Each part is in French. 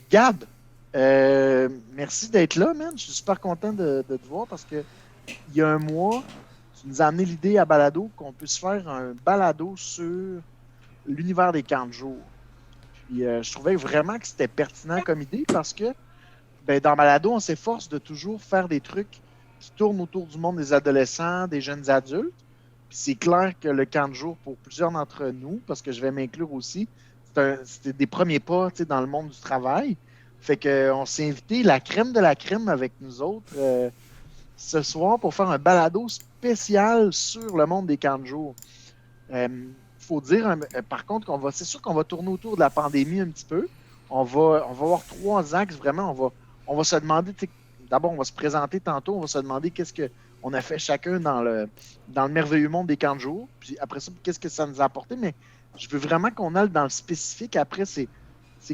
Gab, merci d'être là, man. Je suis super content de te voir parce que il y a un mois, tu nous as amené l'idée à Balado qu'on puisse faire un balado sur l'univers des camps de jour. Puis je trouvais vraiment que c'était pertinent comme idée parce que dans Balado, on s'efforce de toujours faire des trucs qui tournent autour du monde des adolescents, des jeunes adultes. Puis c'est clair que le camp de jour, pour plusieurs d'entre nous, parce que je vais m'inclure aussi, c'était des premiers pas dans le monde du travail. Fait qu'on s'est invité la crème de la crème avec nous autres ce soir pour faire un balado spécial sur le monde des camps de jour. Il faut dire, par contre, c'est sûr qu'on va tourner autour de la pandémie un petit peu. On va avoir trois axes, vraiment. On va se demander, d'abord, on va se présenter tantôt, on va se demander qu'est-ce qu'on a fait chacun dans le merveilleux monde des camps de jour. Puis après ça, qu'est-ce que ça nous a apporté. Mais je veux vraiment qu'on aille dans le spécifique. Après, c'est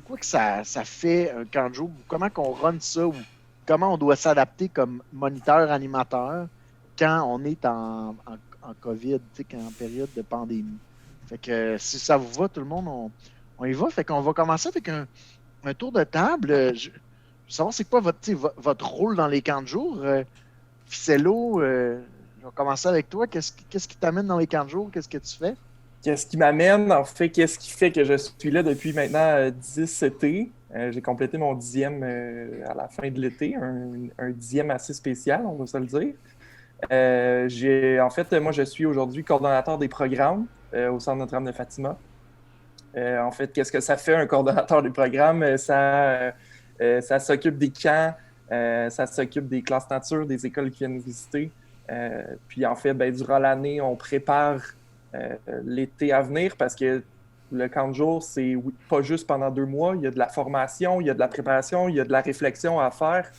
quoi que ça fait un camp de jour? Comment qu'on run ça? Ou comment on doit s'adapter comme moniteur, animateur quand on est en COVID, en période de pandémie. Fait que si ça vous va, tout le monde, on y va. Fait qu'on va commencer avec un tour de table. Je veux savoir c'est quoi votre rôle dans les camps de jour. Ficello, je vais commencer avec toi. Qu'est-ce qui t'amène dans les camps de jour? Qu'est-ce que tu fais? Qu'est-ce qui m'amène, en fait, qu'est-ce qui fait que je suis là depuis maintenant 10 étés? J'ai complété mon 10e à la fin de l'été, un 10e assez spécial, on va se le dire. En fait, moi, je suis aujourd'hui coordonnateur des programmes au Centre Notre-Dame de Fatima. En fait, qu'est-ce que ça fait un coordonnateur des programmes? Ça s'occupe des camps, ça s'occupe des classes nature, des écoles qui viennent visiter. Puis en fait, durant l'année, on prépare l'été à venir parce que le camp de jour, c'est pas juste pendant 2 mois. Il y a de la formation, il y a de la préparation, il y a de la réflexion à faire.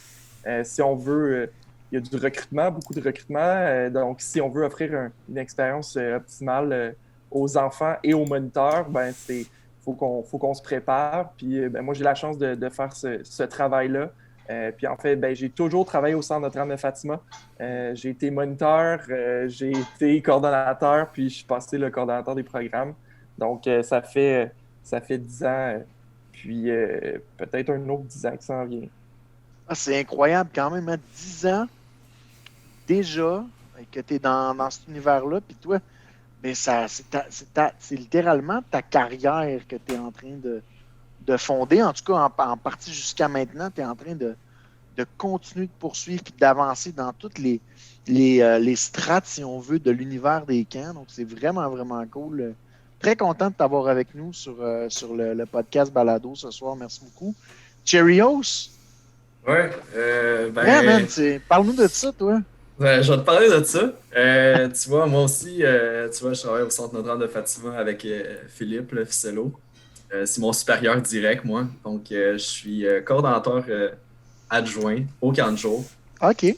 Si on veut, il y a du recrutement, beaucoup de recrutement. Donc, si on veut offrir une expérience optimale aux enfants et aux moniteurs, faut qu'on se prépare. Puis moi, j'ai la chance de faire ce travail-là. Puis en fait, j'ai toujours travaillé au Centre Notre-Dame de Fatima. J'ai été moniteur, j'ai été coordonnateur, puis je suis passé le coordonnateur des programmes. Donc, ça fait 10 ans, puis peut-être un autre 10 ans qui s'en vient. Ah, c'est incroyable quand même, hein? 10 ans déjà que tu es dans cet univers-là. Puis toi, c'est littéralement ta carrière que tu es en train de fonder. En tout cas, en partie jusqu'à maintenant, tu es en train de continuer de poursuivre et d'avancer dans toutes les strates, si on veut, de l'univers des camps. Donc, c'est vraiment, vraiment cool. Très content de t'avoir avec nous sur le podcast Balado ce soir. Merci beaucoup. Cheerios! Ouais, Yeah, man, parle-nous de ça, toi. je vais te parler de ça. Tu vois, moi aussi, tu vois, je travaille au Centre Notre-Dame de Fatima avec Philippe le Ficello. C'est mon supérieur direct, moi. Donc, je suis coordonnateur adjoint au camp de jour. OK.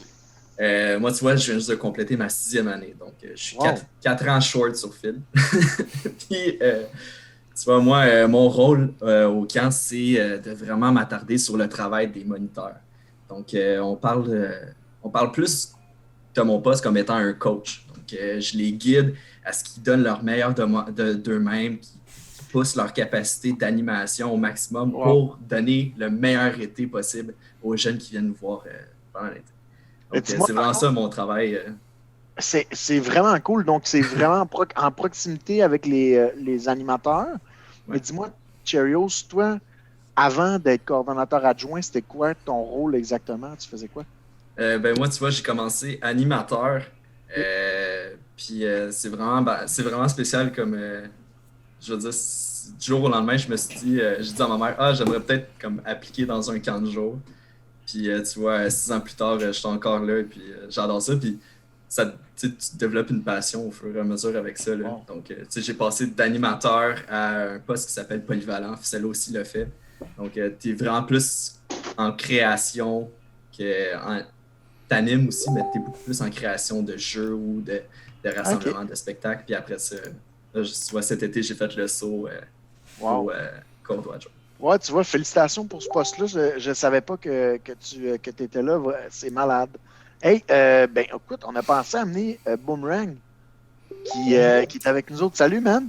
Moi, tu vois, je viens juste de compléter ma 6e année. Donc, je suis Wow. 4 ans short sur Phil. Puis, tu vois, moi, mon rôle au camp, c'est de vraiment m'attarder sur le travail des moniteurs. Donc, on parle plus de mon poste comme étant un coach. Donc, je les guide à ce qu'ils donnent leur meilleur d'eux-mêmes, qui poussent leur capacité d'animation au maximum pour donner le meilleur été possible aux jeunes qui viennent nous voir pendant l'été. Donc, c'est vraiment ça mon travail. C'est vraiment cool. Donc, c'est vraiment en proximité avec les animateurs. Ouais. Mais dis-moi, Cheerios, toi, avant d'être coordonnateur adjoint, c'était quoi ton rôle exactement? Tu faisais quoi? Moi, tu vois, j'ai commencé animateur. Puis c'est vraiment spécial comme... je veux dire, du jour au lendemain, je me suis dit, j'ai dit à ma mère, j'aimerais peut-être comme appliquer dans un camp de jour. Puis tu vois, 6 ans plus tard, je suis encore là, puis j'adore ça. Puis ça, tu développes une passion au fur et à mesure avec ça. Là. Wow. Donc, j'ai passé d'animateur à un poste qui s'appelle polyvalent. Celle aussi le fait. Donc, tu es vraiment plus en création t'animes aussi, mais tu es beaucoup plus en création de jeux ou de rassemblements, de spectacles. Puis après ça, là, tu vois, cet été, j'ai fait le saut au coordonnateur. Ouais, tu vois, félicitations pour ce poste-là. Je ne savais pas que tu étais là. C'est malade. Hey, écoute, on a pensé à amener Boomerang qui est avec nous autres. Salut, man.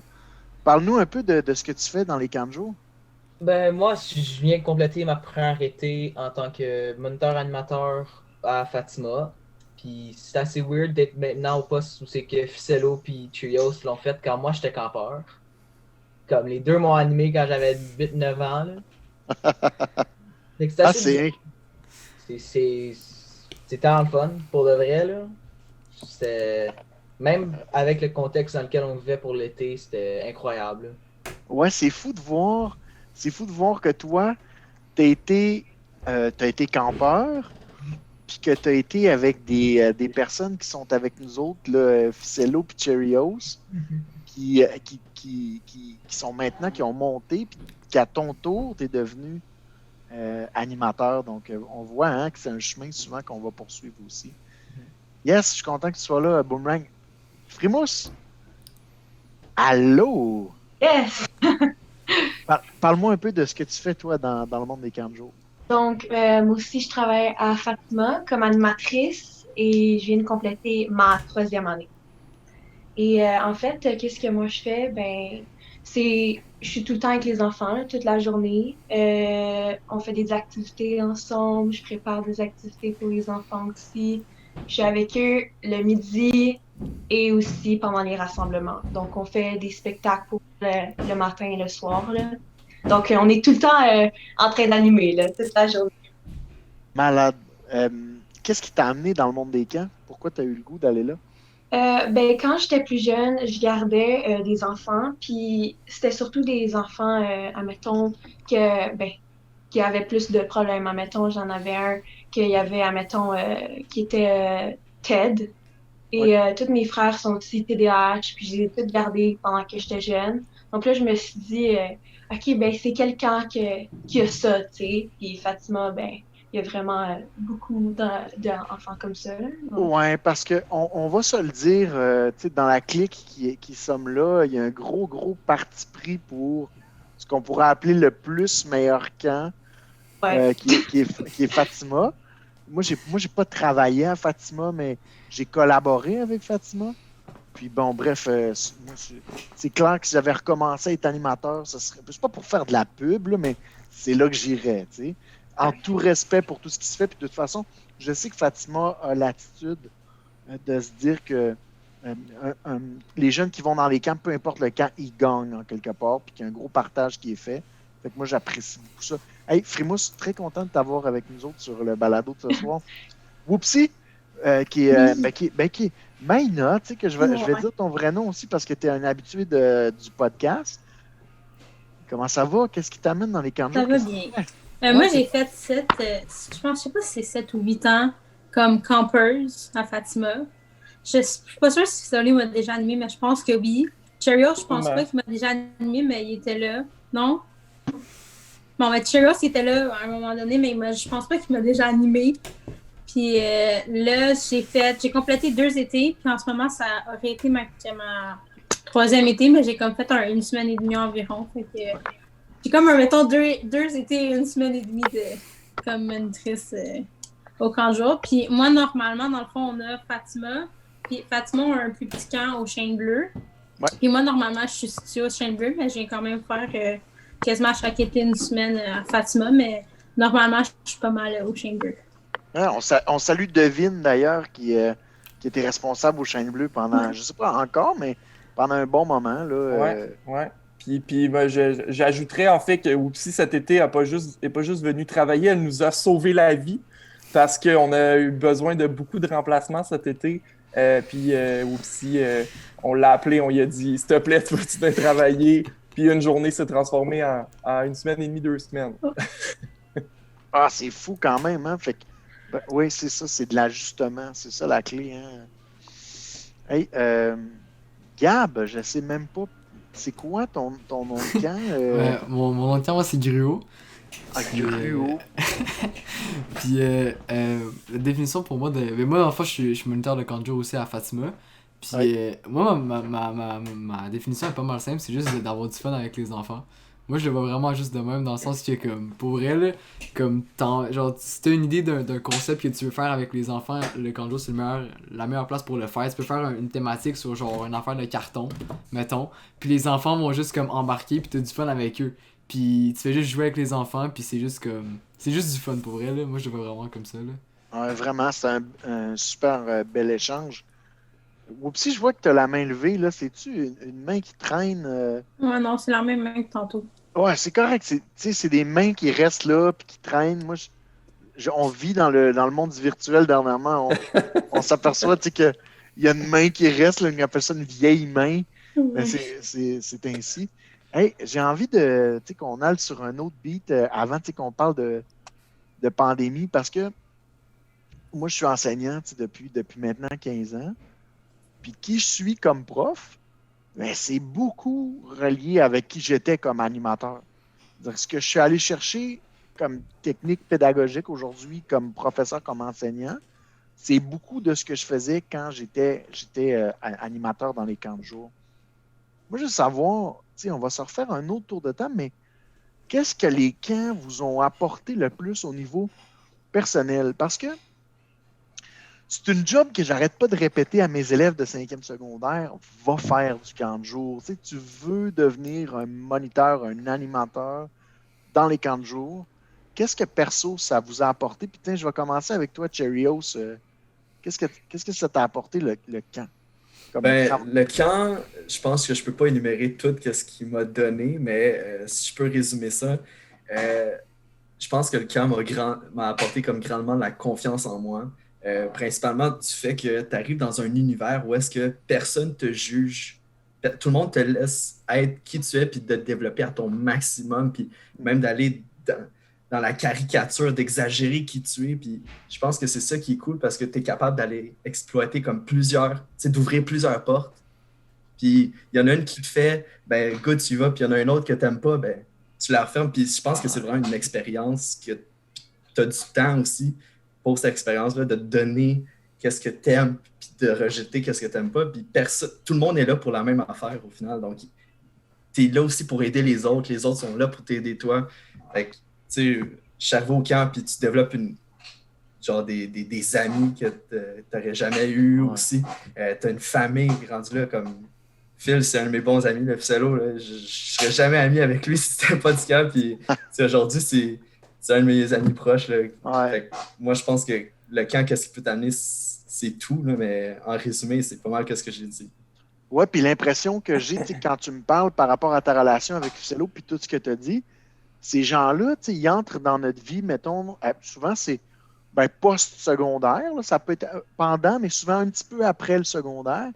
Parle-nous un peu de ce que tu fais dans les camps de jour. Ben, moi, je viens de compléter ma première été en tant que moniteur animateur à Fatima. Puis c'est assez weird d'être maintenant au poste où c'est que Ficello puis Trios l'ont fait quand moi j'étais campeur. Comme les deux m'ont animé quand j'avais 8 9 ans. Là. Fait que c'est Ah, assez bizarre. c'est. C'était en fun pour de vrai. Là. Même avec le contexte dans lequel on vivait pour l'été, c'était incroyable. Là. Ouais, c'est fou de voir. C'est fou de voir que toi, t'as été campeur, puis que t'as été avec des personnes qui sont avec nous autres, là, Ficello puis Cheerios, qui sont maintenant, qui ont monté, puis qu'à ton tour, t'es devenu animateur. Donc, on voit hein, que c'est un chemin souvent qu'on va poursuivre aussi. Yes, je suis content que tu sois là, Boomerang. Frimousse, allô? Yes! Parle-moi un peu de ce que tu fais, toi, dans le monde des camps de jour. Donc, moi aussi, je travaille à Fatima comme animatrice et je viens de compléter ma 3e année. Et en fait, qu'est-ce que moi je fais? Ben, je suis tout le temps avec les enfants, toute la journée. On fait des activités ensemble, je prépare des activités pour les enfants aussi. Je suis avec eux le midi et aussi pendant les rassemblements. Donc, on fait des spectacles pour le matin et le soir, là. Donc, on est tout le temps en train d'animer, là, toute la journée. Malade. Euh, Qu'est-ce qui t'a amené dans le monde des camps? Pourquoi tu as eu le goût d'aller là? Ben, quand j'étais plus jeune, je gardais des enfants, puis c'était surtout des enfants, admettons, ben, qui avaient plus de problèmes. Admettons, j'en avais un qu'il y avait, admettons, qui était TED. Et Oui. tous mes frères sont aussi TDAH, puis je les ai tous gardés pendant que j'étais jeune. Donc là, je me suis dit, OK, ben c'est quelqu'un qui a ça, tu sais. Puis Fatima, ben, il y a vraiment beaucoup d'enfants comme ça. Là. Donc, Ouais, parce que on va se le dire, tu sais, dans la clique qui sommes là, il y a un gros parti pris pour ce qu'on pourrait appeler le plus meilleur camp, ouais. qui est Fatima. Moi, j'ai pas travaillé à Fatima, mais j'ai collaboré avec Fatima. Puis bon, bref, c'est clair que si j'avais recommencé à être animateur, ce serait. C'est pas pour faire de la pub, là, mais c'est là que j'irais, tu sais. En tout respect pour tout ce qui se fait. Puis de toute façon, je sais que Fatima a l'attitude de se dire que les jeunes qui vont dans les camps, peu importe le camp, ils gagnent en quelque part, puis qu'il y a un gros partage qui est fait. Fait que moi, j'apprécie beaucoup ça. Hey, Frimousse, très content de t'avoir avec nous autres sur le balado de ce soir. Whoopsie, qui est, Oui. qui est Maïna, tu sais, que je vais Ouais. dire ton vrai nom aussi parce que tu es un habitué du podcast. Comment ça va? Qu'est-ce qui t'amène dans les camps de Ça jour? va Qu'est-ce que bien. tu fais? Moi, Ouais, j'ai fait 7, je sais pas si c'est 7 ou 8 ans comme campeuse à Fatima. Je suis pas sûre si Sully m'a déjà animé, mais je pense que oui. Cheerios, je pense pas qu'il m'a déjà animé, mais il était là. Non? Bon, mais Cheerios, il était là à un moment donné, mais je pense pas qu'il m'a déjà animé. Puis là, j'ai complété 2 étés, puis en ce moment, ça aurait été ma 3e été, mais j'ai comme fait une semaine et demie environ. Fait que j'ai comme, mettons, 2 étés et 1 semaine et demie comme monitrice au camp de jour. Puis moi, normalement, dans le fond, on a Fatima. Puis Fatima a un plus petit camp au Chêne Bleu. Ouais. Puis moi, normalement, je suis située au Chêne Bleu, mais je viens quand même faire quasiment chaque été 1 semaine à Fatima. Mais normalement, je suis pas mal au Chêne Bleu. Ouais, on salue Devine d'ailleurs qui était responsable au Chêne Bleu pendant, je sais pas encore, mais pendant un bon moment. Là, Ouais. Puis moi, j'ajouterais en fait que Whoopsie cet été n'est pas juste venue travailler, elle nous a sauvé la vie parce qu'on a eu besoin de beaucoup de remplacements cet été. Puis Whoopsie, on l'a appelé, on lui a dit s'il te plaît, tu vas-tu venir travailler? Puis une journée s'est transformée en 1 semaine et demie, 2 semaines. Ah, c'est fou quand même, hein? Fait que, oui, c'est ça, c'est de l'ajustement. C'est ça la clé, hein? Hey, Gab, je sais même pas. C'est quoi ton nom de camp? Mon nom de camp, moi, c'est Gruau. Ah, Puis, Gruau. Puis, la définition pour moi, mais moi, en fait, je suis moniteur de camp de jour aussi à Fatima. Puis, Ouais. moi, ma définition est pas mal simple, c'est juste d'avoir du fun avec les enfants. Moi, je le vois vraiment juste de même, dans le sens que, comme, pour elle, comme, genre, si t'as une idée d'un concept que tu veux faire avec les enfants, le camp de jour, c'est la meilleure place pour le faire. Tu peux faire une thématique sur, genre, une affaire de carton, mettons, puis les enfants vont juste, comme, embarquer, puis t'as du fun avec eux. puis tu fais juste jouer avec les enfants, puis c'est juste comme... C'est juste du fun pour vrai, là. Moi, je le vois vraiment comme ça, là. Ouais, vraiment, c'est un super bel échange. Oups, je vois que tu as la main levée, là. C'est-tu une main qui traîne? Ouais, non, c'est la même main que tantôt. Ouais, c'est correct. C'est des mains qui restent là puis qui traînent. Moi, on vit dans le monde du virtuel dernièrement. On s'aperçoit qu'il y a une main qui reste, là, on appelle ça une vieille main. Mais c'est ainsi. Hey, j'ai envie qu'on aille sur un autre beat avant qu'on parle de pandémie parce que moi, je suis enseignant depuis maintenant 15 ans. Puis qui je suis comme prof, ben, c'est beaucoup relié avec qui j'étais comme animateur. C'est-à-dire, ce que je suis allé chercher comme technique pédagogique aujourd'hui, comme professeur, comme enseignant, c'est beaucoup de ce que je faisais quand j'étais animateur dans les camps de jour. Moi, je veux savoir, on va se refaire un autre tour de table, mais qu'est-ce que les camps vous ont apporté le plus au niveau personnel? Parce que c'est une job que j'arrête pas de répéter à mes élèves de 5e secondaire. Va faire du camp de jour. Tu veux devenir un moniteur, un animateur dans les camps de jour. Qu'est-ce que perso, ça vous a apporté? Puis je vais commencer avec toi, Cherios. Qu'est-ce que ça t'a apporté, le camp? Le camp, je pense que je peux pas énumérer tout ce qu'il m'a donné, mais si je peux résumer ça, je pense que le camp m'a apporté comme grandement la confiance en moi. Principalement du fait que tu arrives dans un univers où est-ce que personne te juge. Tout le monde te laisse être qui tu es puis de te développer à ton maximum puis même d'aller dans la caricature, d'exagérer qui tu es. Puis je pense que c'est ça qui est cool parce que tu es capable d'aller exploiter comme d'ouvrir plusieurs portes. Puis il y en a une qui te fait, ben good, tu y vas, puis il y en a une autre que tu n'aimes pas, ben tu la refermes. Puis je pense que c'est vraiment une expérience que tu as du temps aussi pour cette expérience-là, de te donner qu'est-ce que tu aimes, puis de rejeter qu'est-ce que tu n'aimes pas. Puis tout le monde est là pour la même affaire au final. Donc, tu es là aussi pour aider les autres sont là pour t'aider toi. Fait que, tu sais, je suis arrivé au camp, puis tu développes des amis que tu n'aurais jamais eu aussi. Tu as une famille rendue là, comme Phil, c'est un de mes bons amis, le Ficello. Je ne serais jamais ami avec lui si c'était pas du camp. Puis aujourd'hui, c'est un de mes amis proches. Là. Ouais. Fait que moi, je pense que le camp, qu'est-ce qu'il peut t'amener, c'est tout. Là, mais en résumé, c'est pas mal ce que j'ai dit. Oui, puis l'impression que j'ai quand tu me parles par rapport à ta relation avec Ficello puis tout ce que tu as dit, ces gens-là, ils entrent dans notre vie, mettons, souvent c'est post-secondaire. Là, ça peut être pendant, mais souvent un petit peu après le secondaire.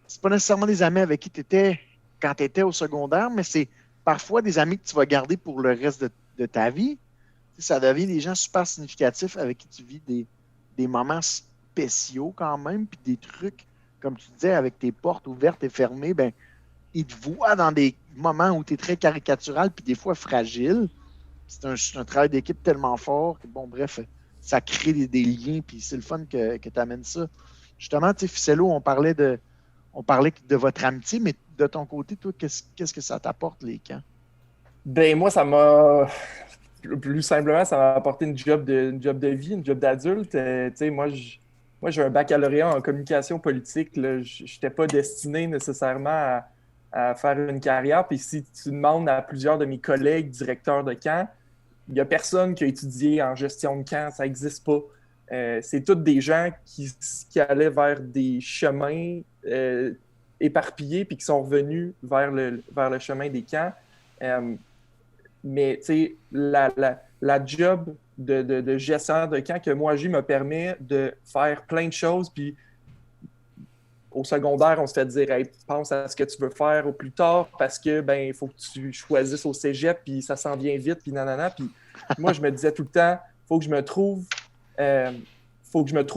C'est pas nécessairement des amis avec qui tu étais quand tu étais au secondaire, mais c'est parfois des amis que tu vas garder pour le reste de ta vie. Ça devient des gens super significatifs avec qui tu vis des moments spéciaux quand même, puis des trucs, comme tu disais, avec tes portes ouvertes et fermées, ben, ils te voient dans des moments où tu es très caricatural, puis des fois fragile. C'est un travail d'équipe tellement fort que, bon, bref, ça crée des liens, puis c'est le fun que tu amènes ça. Justement, tu sais, Ficello, on parlait de votre amitié, mais de ton côté, toi, qu'est-ce que ça t'apporte, les camps? Ben, moi, ça m'a... Plus simplement, ça m'a apporté une job de vie, une job d'adulte. Tu sais, moi, j'ai un baccalauréat en communication politique. Je n'étais pas destiné nécessairement à faire une carrière. Puis si tu demandes à plusieurs de mes collègues directeurs de camp, il n'y a personne qui a étudié en gestion de camp. Ça n'existe pas. C'est tous des gens qui allaient vers des chemins éparpillés puis qui sont revenus vers le chemin des camps. Mais tu sais, la job de gestionnaire de camp que moi j'ai me permet de faire plein de choses. Puis au secondaire, on se fait dire hey, pense à ce que tu veux faire au plus tard parce que ben il faut que tu choisisses au cégep, puis ça s'en vient vite, puis nanana. Puis moi, je me disais tout le temps, faut que je me trouve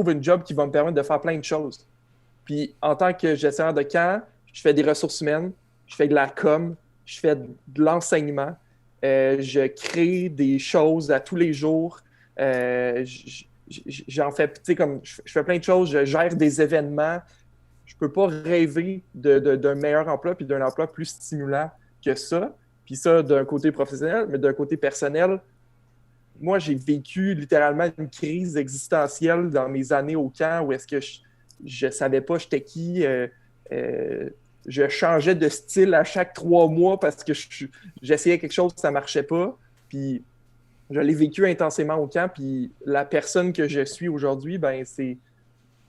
une job qui va me permettre de faire plein de choses. Puis en tant que gestionnaire de camp, je fais des ressources humaines, je fais de la com, je fais de l'enseignement. Je crée des choses à tous les jours. J'en fais, tu sais, comme je fais plein de choses. Je gère des événements. Je peux pas rêver d'un meilleur emploi puis d'un emploi plus stimulant que ça. Puis ça, d'un côté professionnel, mais d'un côté personnel, moi, j'ai vécu littéralement une crise existentielle dans mes années au camp où est-ce que je savais pas j'étais qui. je changeais de style à chaque 3 mois parce que j'essayais quelque chose, ça marchait pas. Puis je l'ai vécu intensément au camp. Puis la personne que je suis aujourd'hui, ben c'est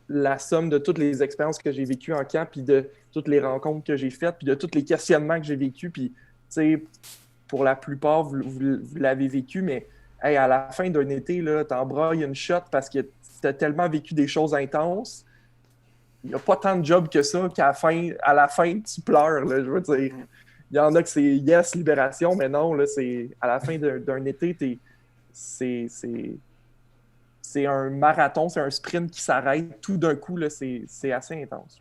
la somme de toutes les expériences que j'ai vécues en camp, puis de toutes les rencontres que j'ai faites, puis de tous les questionnements que j'ai vécus. Puis, tu sais, pour la plupart, vous l'avez vécu, mais hey, à la fin d'un été, t'en brailles une shot parce que t'as tellement vécu des choses intenses. Il n'y a pas tant de job que ça qu'à la fin, tu pleures, là, je veux dire. Il y en a que c'est yes, libération, mais non, là, c'est à la fin d'un été, c'est un marathon, c'est un sprint qui s'arrête tout d'un coup, là, c'est assez intense.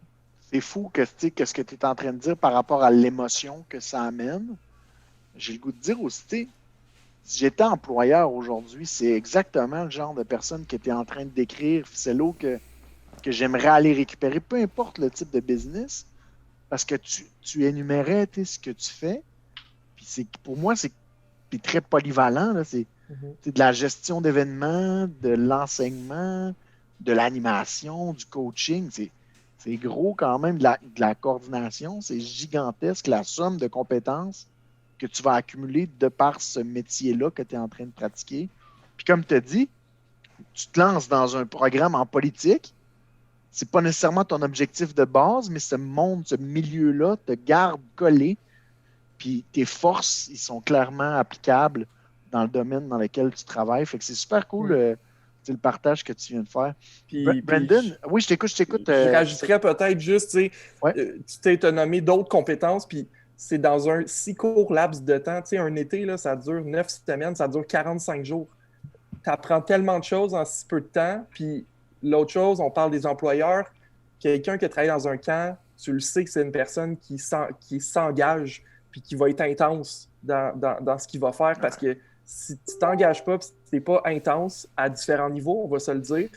C'est fou que ce que tu es en train de dire par rapport à l'émotion que ça amène. J'ai le goût de dire aussi, si j'étais employeur aujourd'hui, c'est exactement le genre de personne que tu es en train de décrire, Ficello, que j'aimerais aller récupérer, peu importe le type de business, parce que tu énumérais ce que tu fais. Puis pour moi, c'est très polyvalent. Là, c'est de la gestion d'événements, de l'enseignement, de l'animation, du coaching. C'est gros quand même, de la coordination. C'est gigantesque, la somme de compétences que tu vas accumuler de par ce métier-là que tu es en train de pratiquer. Puis comme tu as dit, tu te lances dans un programme en politique. C'est pas nécessairement ton objectif de base, mais ce milieu-là te garde collé. Puis tes forces, ils sont clairement applicables dans le domaine dans lequel tu travailles. Fait que c'est super cool le partage que tu viens de faire. Puis, Brandon, oui, je t'écoute. Je rajouterais peut-être juste, tu t'es nommé d'autres compétences, puis c'est dans un si court laps de temps. Tu sais, un été, là, ça dure 9 semaines, ça dure 45 jours. Tu apprends tellement de choses en si peu de temps. Puis l'autre chose, on parle des employeurs. Quelqu'un qui a travaillé dans un camp, tu le sais que c'est une personne qui s'engage puis qui va être intense dans ce qu'il va faire, parce que si tu t'engages pas, si tu n'es pas intense à différents niveaux, on va se le dire,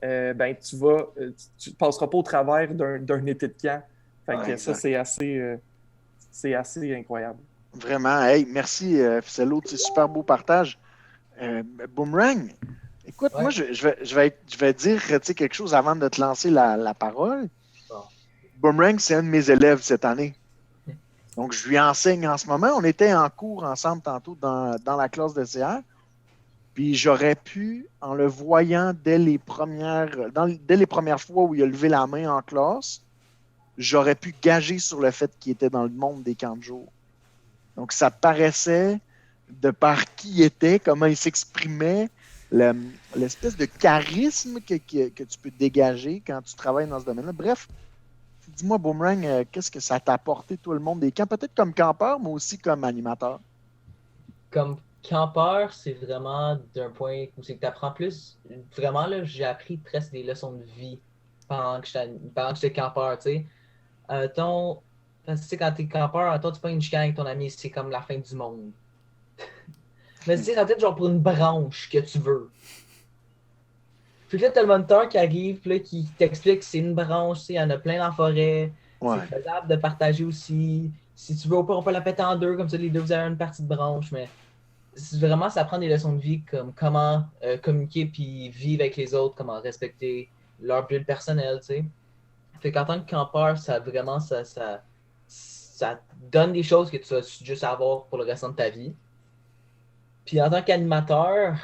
ben tu passeras pas au travers d'un été de camp. Fait que ça, c'est assez incroyable. Vraiment. Hey, merci, Ficello, c'est super beau partage. Boomerang, écoute, moi, je vais dire quelque chose avant de te lancer la parole. Bon. Boomerang, c'est un de mes élèves cette année. Donc, je lui enseigne en ce moment. On était en cours ensemble tantôt dans la classe de CR. Puis, j'aurais pu, en le voyant dès les premières fois où il a levé la main en classe, j'aurais pu gager sur le fait qu'il était dans le monde des camps de jour. Donc, ça paraissait, de par qui il était, comment il s'exprimait, l'espèce de charisme que tu peux dégager quand tu travailles dans ce domaine-là. Bref, dis-moi, Boomerang, qu'est-ce que ça t'a apporté, tout le monde des camps? Peut-être comme campeur, mais aussi comme animateur. Comme campeur, c'est vraiment d'un point où c'est que tu apprends plus. Vraiment, là, j'ai appris presque des leçons de vie pendant que j'étais campeur, tu sais. Parce que quand t'es campeur, toi, tu pas une chicane avec ton ami, c'est comme la fin du monde. Mais c'est peut-être genre pour une branche que tu veux. Puis là, t'as le moniteur qui arrive, puis là, qui t'explique que c'est une branche, il y en a plein dans la forêt. Ouais. C'est faisable de partager aussi. Si tu veux, on peut la péter en deux, comme ça, les deux, vous avez une partie de branche. Mais vraiment, ça prend des leçons de vie, comme comment communiquer puis vivre avec les autres, comment respecter leur bulle personnelle, tu sais. Fait qu'en tant que campeur, ça donne des choses que tu vas juste avoir pour le restant de ta vie. Puis en tant qu'animateur,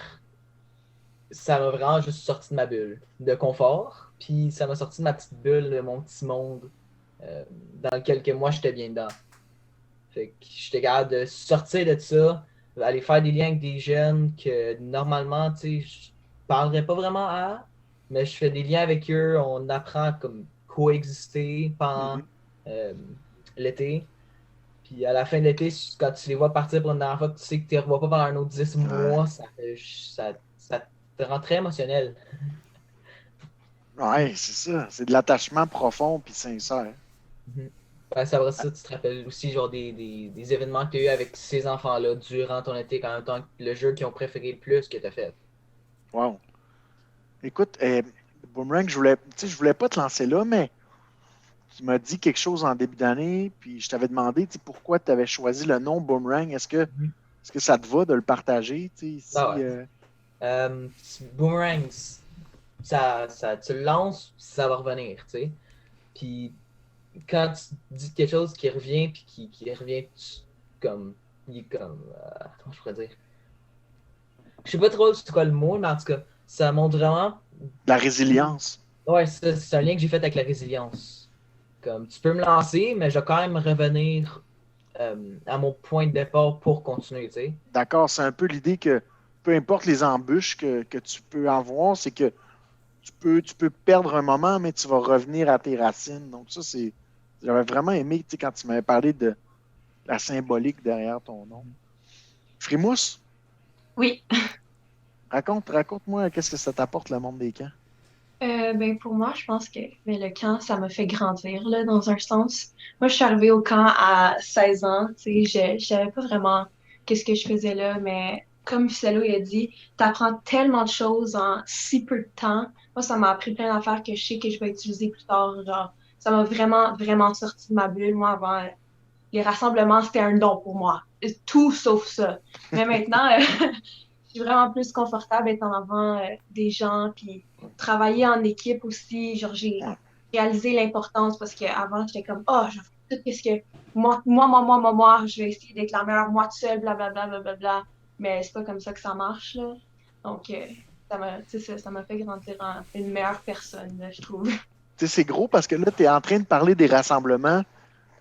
ça m'a vraiment juste sorti de ma bulle de confort. Puis ça m'a sorti de ma petite bulle, de mon petit monde dans lequel que moi j'étais bien dedans. Fait que j'étais capable de sortir de ça, aller faire des liens avec des jeunes que normalement, tu sais, je parlerais pas vraiment à, mais je fais des liens avec eux, on apprend à comme coexister pendant l'été. Puis à la fin de l'été, quand tu les vois partir pour une dernière fois, que tu sais que tu les revois pas pendant un autre 10 mois, ça te rend très émotionnel. Ouais, c'est ça. C'est de l'attachement profond puis sincère. Ben, ça va, ça, tu te rappelles aussi genre des événements que tu as eu avec ces enfants-là durant ton été, quand même temps le jeu qu'ils ont préféré le plus que tu as fait. Wow. Écoute, Boomerang, je voulais pas te lancer là, mais tu m'as dit quelque chose en début d'année, puis je t'avais demandé pourquoi tu avais choisi le nom Boomerang. Est-ce que ça te va de le partager? Boomerang, tu le lances, ça va revenir, tu sais. Puis quand tu dis quelque chose qui revient, puis qui revient comme. Il est comme. Comment je pourrais dire? Je sais pas trop c'est quoi le mot, mais en tout cas, ça montre vraiment. La résilience. Ouais, c'est un lien que j'ai fait avec la résilience. Comme tu peux me lancer, mais je vais quand même revenir à mon point de départ pour continuer, tu sais. D'accord, c'est un peu l'idée que peu importe les embûches que tu peux avoir, c'est que tu peux perdre un moment, mais tu vas revenir à tes racines. Donc ça, j'avais vraiment aimé, tu sais, quand tu m'avais parlé de la symbolique derrière ton nom. Frimousse, Oui. raconte-moi qu'est-ce que ça t'apporte le monde des camps. Ben pour moi, je pense que le camp, ça m'a fait grandir, là, dans un sens. Moi, je suis arrivée au camp à 16 ans. Tu sais, je savais pas vraiment qu'est-ce que je faisais là, mais comme Celo il a dit, tu apprends tellement de choses en si peu de temps. Moi, ça m'a appris plein d'affaires que je sais que je vais utiliser plus tard. Genre, ça m'a vraiment, vraiment sorti de ma bulle. Moi, avant, les rassemblements, c'était un don pour moi. Tout sauf ça. Mais maintenant, je suis vraiment plus confortable d'être en avant des gens, puis travailler en équipe aussi. Genre, j'ai réalisé l'importance parce qu'avant, j'étais comme, oh, je fais tout ce que moi, je vais essayer d'être la meilleure moi toute seule, blablabla, blablabla. Mais c'est pas comme ça que ça marche, là. Donc, ça m'a fait grandir en une meilleure personne, là, je trouve. Tu sais, c'est gros parce que là, tu es en train de parler des rassemblements.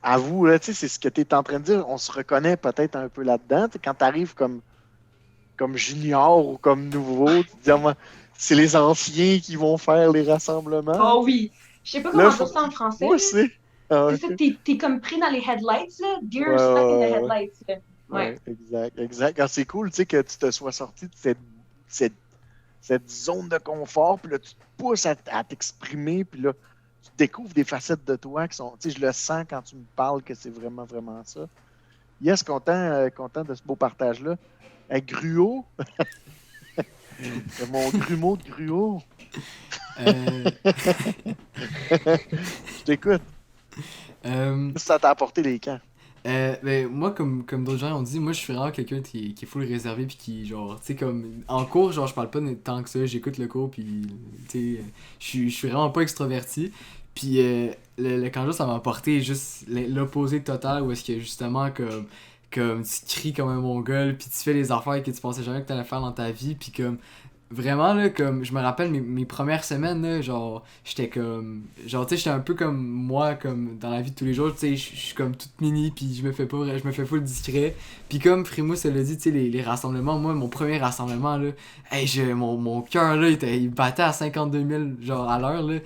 À vous, là, tu sais, c'est ce que tu es en train de dire. On se reconnaît peut-être un peu là-dedans. Tu sais, quand tu arrives comme junior ou comme nouveau, tu te dis, ah, moi, c'est les anciens qui vont faire les rassemblements. Oh oui! Je sais pas comment dire ça en français. Moi aussi. Ah, c'est ça, t'es comme pris dans les headlights, là. Deer Ouais, stuck in the ouais. headlights, là. Ouais, exact. Ah, c'est cool, tu sais, que tu te sois sorti de cette zone de confort, puis là, tu te pousses à t'exprimer, puis là, tu découvres des facettes de toi qui sont, tu sais, je le sens quand tu me parles que c'est vraiment, vraiment ça. Yes, content de ce beau partage-là. Gruau, mon grumeau de gruau. Je t'écoute. Ça t'a apporté les camps. Ben, moi, comme d'autres gens ont dit, moi je suis vraiment quelqu'un qui est full réservé, puis qui, genre, tu sais, comme en cours, genre, je parle pas tant que ça, j'écoute le cours, puis, tu sais, je suis vraiment pas extroverti. Puis le canjo, ça m'a apporté juste l'opposé total, où est-ce que justement, comme tu cries comme un mongol, puis tu fais les affaires que tu pensais jamais que t'allais faire dans ta vie, puis comme. Vraiment, là, comme, je me rappelle mes premières semaines, là, genre, j'étais comme, genre, tu sais, j'étais un peu comme moi, comme, dans la vie de tous les jours, tu sais, je suis comme toute mini, puis je me fais full discret, puis comme Frimousse, elle l'a dit, tu sais, les rassemblements, moi, mon premier rassemblement, là, hey, mon cœur, là, il battait à 52 000, genre, à l'heure, là,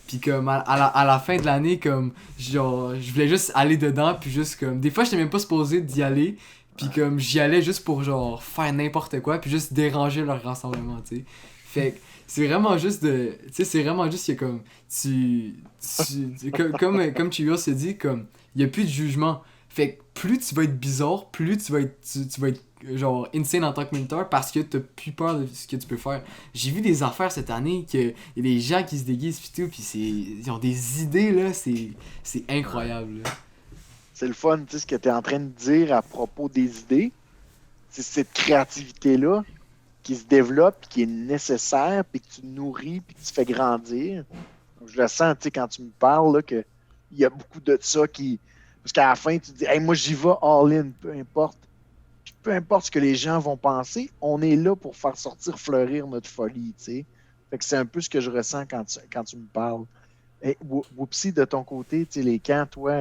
puis comme, à la fin de l'année, comme, genre, je voulais juste aller dedans, puis juste, comme, des fois, j'étais même pas supposé d'y aller, puis comme j'y allais juste pour genre faire n'importe quoi, puis juste déranger leur rassemblement, tu sais. Fait que c'est vraiment juste de, tu sais, c'est vraiment juste que comme comme Chiyo s'est dit, comme il y a plus de jugement. Fait que plus tu vas être bizarre, plus tu vas être genre insane en tant que moniteur, parce que t'as plus peur de ce que tu peux faire. J'ai vu des affaires cette année que y a des gens qui se déguisent pis tout, pis ils ont des idées là, c'est incroyable là. C'est le fun, tu sais, ce que tu es en train de dire à propos des idées. C'est cette créativité-là qui se développe, puis qui est nécessaire, puis que tu nourris, puis que tu fais grandir. Donc, je le sens, tu sais, quand tu me parles, là, qu'il y a beaucoup de ça qui... Parce qu'à la fin, tu te dis, hey, moi, j'y vais all-in, peu importe. Puis peu importe ce que les gens vont penser, on est là pour faire sortir, fleurir notre folie, tu sais. Fait que c'est un peu ce que je ressens quand tu me parles. Hey, Whoopsie, de ton côté, tu sais, les camps, toi...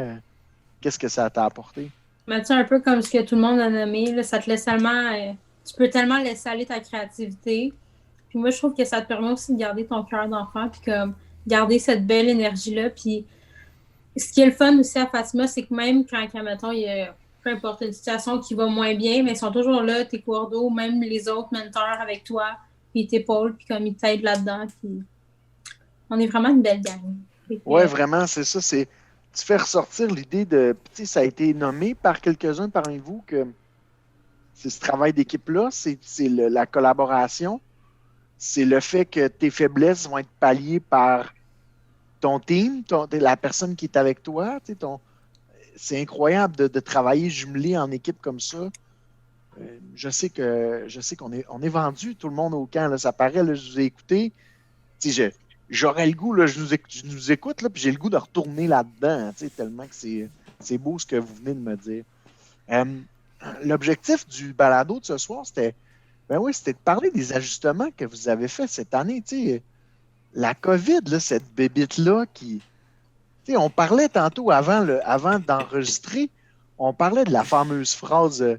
Qu'est-ce que ça t'a apporté? Mais tu sais, un peu comme ce que tout le monde a nommé, là, ça te laisse tellement... tu peux tellement laisser aller ta créativité. Puis moi, je trouve que ça te permet aussi de garder ton cœur d'enfant, puis comme garder cette belle énergie-là. Puis ce qui est le fun aussi à Fatima, c'est que même quand, mettons, il y a peu importe une situation qui va moins bien, mais ils sont toujours là, tes cours d'eau, même les autres mentors avec toi, puis ils t'épaulent, puis comme ils t'aident là-dedans. Puis on est vraiment une belle gang. Ouais, vraiment, c'est ça, c'est... Tu fais ressortir l'idée de... Tu sais, ça a été nommé par quelques-uns parmi vous que c'est ce travail d'équipe-là, c'est la collaboration, c'est le fait que tes faiblesses vont être palliées par ton team, la personne qui est avec toi. Tu sais, c'est incroyable de travailler jumelé en équipe comme ça. Je sais qu'on est vendu, tout le monde au camp. Là, ça paraît, là, je vous ai écouté. Tu sais, j'aurais le goût, là, je nous écoute, là, puis j'ai le goût de retourner là-dedans, tu sais, tellement que c'est beau ce que vous venez de me dire. L'objectif du balado de ce soir, c'était de parler des ajustements que vous avez faits cette année, tu sais. La COVID, là, cette bébite-là qui... Tu sais, on parlait tantôt avant d'enregistrer, on parlait de la fameuse phrase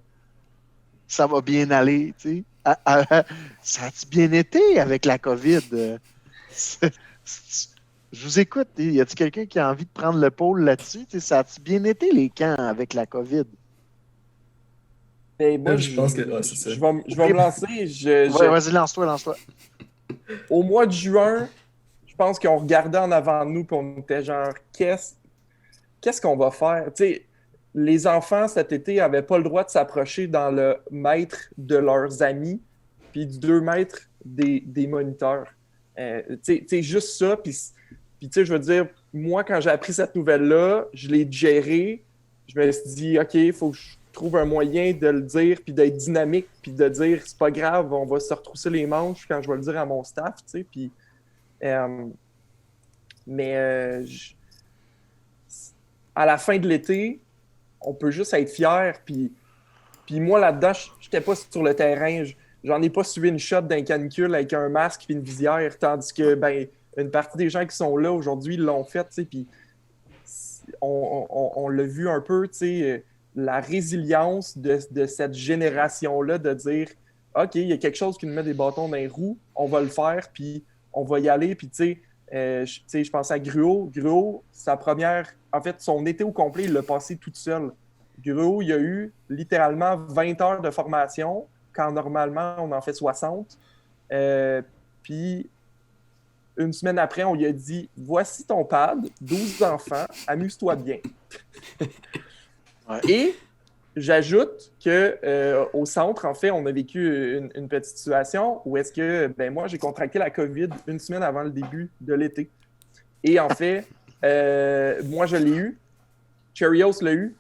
ça va bien aller, tu sais. Ça a-tu bien été avec la COVID? Je vous écoute. Y a-t-il quelqu'un qui a envie de prendre le pôle là-dessus? Tu sais, ça a-tu bien été les camps avec la COVID? Ben, moi, Je pense que c'est ça. je vais me lancer. Ouais, vas-y, lance-toi. Au mois de juin, je pense qu'on regardait en avant de nous et on était genre, qu'est-ce qu'on va faire? Tu sais, les enfants cet été n'avaient pas le droit de s'approcher dans le mètre de leurs amis puis du 2 mètres des moniteurs. Tu sais, juste ça. Puis tu sais, je veux dire, moi, quand j'ai appris cette nouvelle-là, je l'ai digérée. Je me suis dit, OK, il faut que je trouve un moyen de le dire puis d'être dynamique puis de dire, c'est pas grave, on va se retrousser les manches quand je vais le dire à mon staff, tu sais. Puis... à la fin de l'été, on peut juste être fier. Puis moi, là-dedans, je n'étais pas sur le terrain. J'en ai pas suivi une shot d'un canicule avec un masque et une visière, tandis que une partie des gens qui sont là aujourd'hui l'ont fait. Puis on l'a vu un peu, la résilience de cette génération-là de dire OK, il y a quelque chose qui nous met des bâtons dans les roues, on va le faire, puis on va y aller. Puis je pense à Gruau. Gruau, son été au complet, il l'a passé toute seule. Gruau, il a eu littéralement 20 heures de formation, quand normalement, on en fait 60. Puis, une semaine après, on lui a dit « Voici ton pad, 12 enfants, amuse-toi bien. » Et j'ajoute qu'au centre, en fait, on a vécu une petite situation où est-ce que, moi, j'ai contracté la COVID une semaine avant le début de l'été. Et en fait, moi, je l'ai eu. Cheerios l'a eu.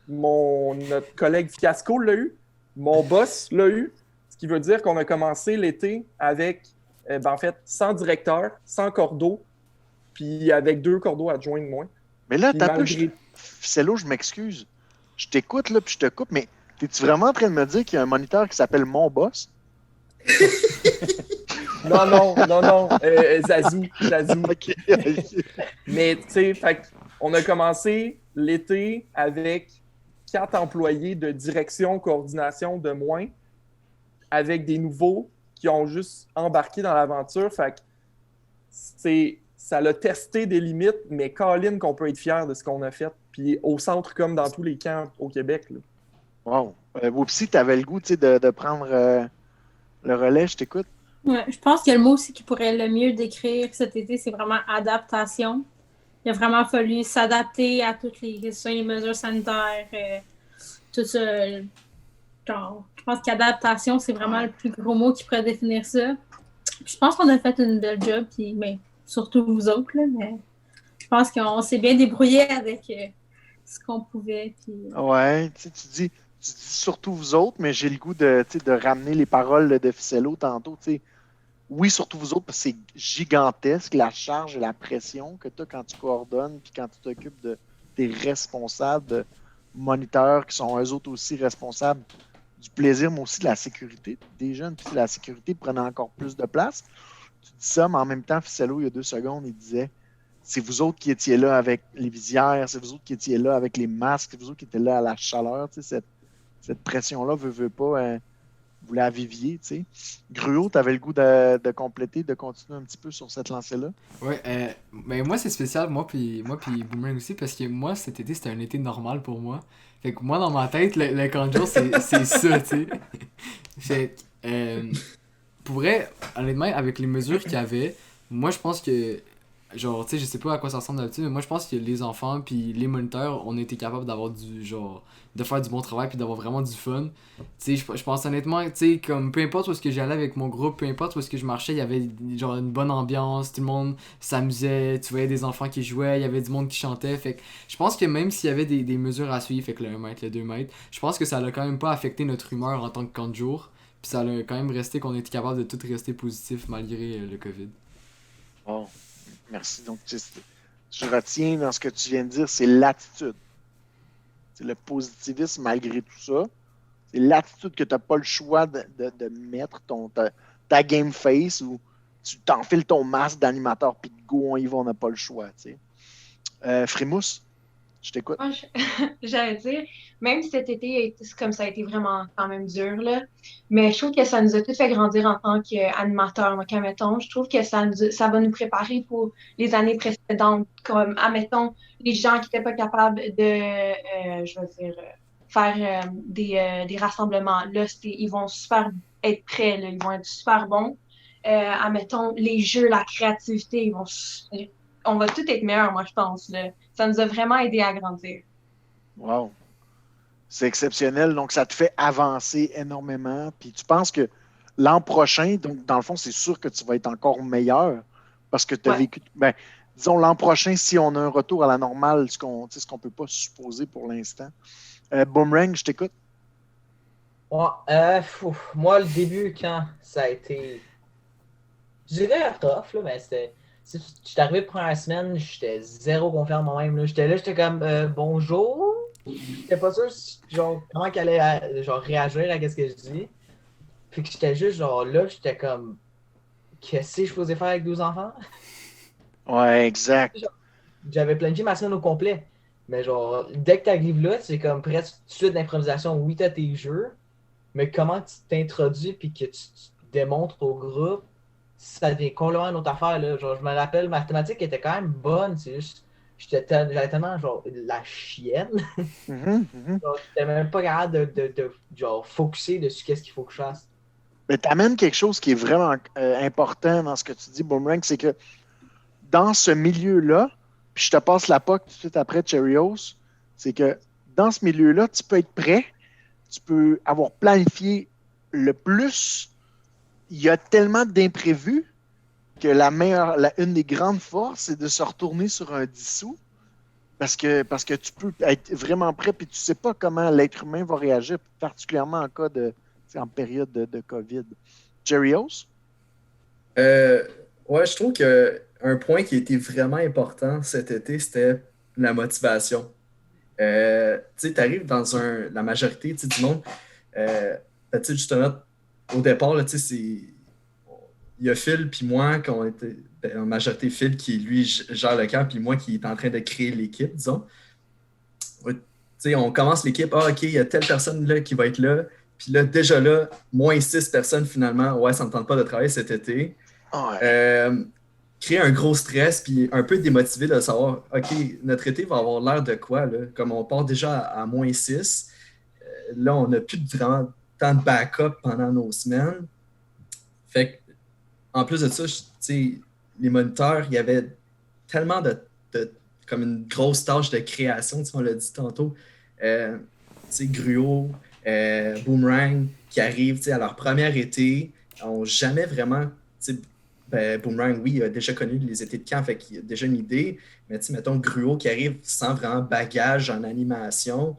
Notre collègue Fiasco l'a eu. Mon boss l'a eu. Ce qui veut dire qu'on a commencé l'été avec, en fait, 100 directeurs, 100 cordeaux, puis avec 2 cordeaux adjoints de moins. Mais là, c'est là où je m'excuse. Je t'écoute, là, puis je te coupe, mais t'es-tu vraiment en train de me dire qu'il y a un moniteur qui s'appelle Mon Boss? Non, Zazou. OK. Mais, tu sais, on a commencé l'été avec 4 employés de direction, coordination de moins, avec des nouveaux qui ont juste embarqué dans l'aventure. Ça l'a testé des limites, mais Colin, qu'on peut être fier de ce qu'on a fait. Puis au centre, comme dans tous les camps au Québec. Là. Wow. Whoopsie, t'avais le goût de prendre le relais, je t'écoute. Ouais, je pense que le mot aussi qui pourrait le mieux décrire cet été, c'est vraiment adaptation. Il a vraiment fallu s'adapter à toutes les mesures sanitaires, tout ça. Genre, je pense qu'adaptation, c'est vraiment le plus gros mot qui pourrait définir ça. Puis je pense qu'on a fait une belle job, puis surtout vous autres, là, mais je pense qu'on s'est bien débrouillé avec ce qu'on pouvait. Puis... Ouais, tu dis surtout vous autres, mais j'ai le goût de ramener les paroles de Ficello tantôt. T'sais. Oui, surtout vous autres, parce que c'est gigantesque la charge et la pression que tu as quand tu coordonnes puis quand tu t'occupes de tes responsables, de moniteurs qui sont eux autres aussi responsables du plaisir, mais aussi de la sécurité des jeunes, puis la sécurité prenait encore plus de place. Tu dis ça, mais en même temps, Ficello, il y a 2 secondes, il disait c'est vous autres qui étiez là avec les visières, c'est vous autres qui étiez là avec les masques, c'est vous autres qui étiez là à la chaleur. Cette pression-là, veut pas, vous la viviez. T'sais. Gruau, tu avais le goût de compléter, de continuer un petit peu sur cette lancée-là? Ouais, mais moi, c'est spécial, moi puis Boomerang aussi, parce que moi, cet été, c'était un été normal pour moi. Fait que moi, dans ma tête, le camp de jour, c'est ça, tu sais. Fait pour vrai, honnêtement, avec les mesures qu'il y avait, moi, je pense que, genre, tu sais, je sais pas à quoi ça ressemble d'habitude, mais moi, je pense que les enfants puis les moniteurs, on a été capables d'avoir de faire du bon travail puis d'avoir vraiment du fun. Tu sais, je pense honnêtement, tu sais, comme peu importe où est-ce que j'allais avec mon groupe, peu importe où est-ce que je marchais, il y avait genre une bonne ambiance, tout le monde s'amusait, tu voyais des enfants qui jouaient, il y avait du monde qui chantait. Fait que je pense que même s'il y avait des mesures à suivre, fait que le 1 mètre, le 2 mètres, je pense que ça n'a quand même pas affecté notre humeur en tant que camp de jour. Puis ça a quand même resté qu'on était capable de tout rester positif malgré le COVID. Bon. Merci. Donc, je retiens dans ce que tu viens de dire, c'est l'attitude. C'est le positivisme malgré tout ça. C'est l'attitude que tu n'as pas le choix de mettre ta game face ou tu t'enfiles ton masque d'animateur puis de go, on y va, on n'a pas le choix. Frimousse, je t'écoute. Moi, j'allais dire, même si cet été, comme ça a été vraiment quand même dur, là, mais je trouve que ça nous a tous fait grandir en tant qu'animateurs. Donc, admettons, je trouve que ça va nous préparer pour les années précédentes, comme, admettons, les gens qui n'étaient pas capables de, je veux dire, faire des rassemblements. Là, ils vont super être prêts, là, ils vont être super bons. Admettons, les jeux, la créativité, on va tout être meilleurs, moi, je pense. Là. Ça nous a vraiment aidé à grandir. Wow. C'est exceptionnel. Donc, ça te fait avancer énormément. Puis tu penses que l'an prochain, donc, dans le fond, c'est sûr que tu vas être encore meilleur parce que tu as vécu. Ben, disons, l'an prochain, si on a un retour à la normale, ce qu'on ne peut pas supposer pour l'instant. Boomerang, je t'écoute. Moi, le début, quand ça a été. Je dirais tough, là, mais c'était. J'étais arrivé pour première semaine, j'étais zéro confiant en moi-même. Là. J'étais comme bonjour. J'étais pas sûr genre, comment qu'elle allait réagir à ce que je dis. Puis que j'étais juste genre là, j'étais comme qu'est-ce que je faisais faire avec 12 enfants? Ouais, exact. J'avais planifié ma semaine au complet. Mais genre, dès que t'arrives là, c'est comme presque tout de suite d'improvisation. Oui, t'as tes jeux, mais comment tu t'introduis puis que tu démontres au groupe, ça devient complètement une autre affaire. Là. Genre, je me rappelle, ma thématique était quand même bonne. C'est juste, j'avais tellement genre la chienne. Genre, j'étais même pas capable de genre focusser dessus qu'est-ce qu'il faut que je fasse. Mais tu amènes quelque chose qui est vraiment important dans ce que tu dis, Boomerang, c'est que dans ce milieu-là, puis je te passe la POC tout de suite après Cheerios, c'est que dans ce milieu-là, tu peux être prêt, tu peux avoir planifié le plus. Il y a tellement d'imprévus que une des grandes forces, c'est de se retourner sur un dissous parce que tu peux être vraiment prêt et tu ne sais pas comment l'être humain va réagir, particulièrement en cas en période de COVID. Cheerios? Ouais, je trouve qu'un point qui a été vraiment important cet été, c'était la motivation. Tu sais, tu arrives dans la majorité du monde, justement, au départ, là, il y a Phil puis moi, qu'on était en majorité Phil qui, lui, gère le camp, puis moi qui est en train de créer l'équipe, disons. On commence l'équipe, OK, il y a telle personne là qui va être là, puis là, déjà là, moins 6 personnes finalement, ouais, ça ne me tente pas de travailler cet été. Créer un gros stress, puis un peu démotivé de savoir, OK, notre été va avoir l'air de quoi, là? Comme on part déjà à moins 6, là, on n'a plus vraiment tant de backup pendant nos semaines. Fait que, en plus de ça, les moniteurs, il y avait tellement comme une grosse tâche de création, on l'a dit tantôt. Gruau, Boomerang, qui arrivent à leur premier été, n'ont jamais vraiment. Boomerang, oui, il a déjà connu les étés de camp, fait qu'il a déjà une idée. Mais mettons Gruau qui arrive sans vraiment bagage en animation.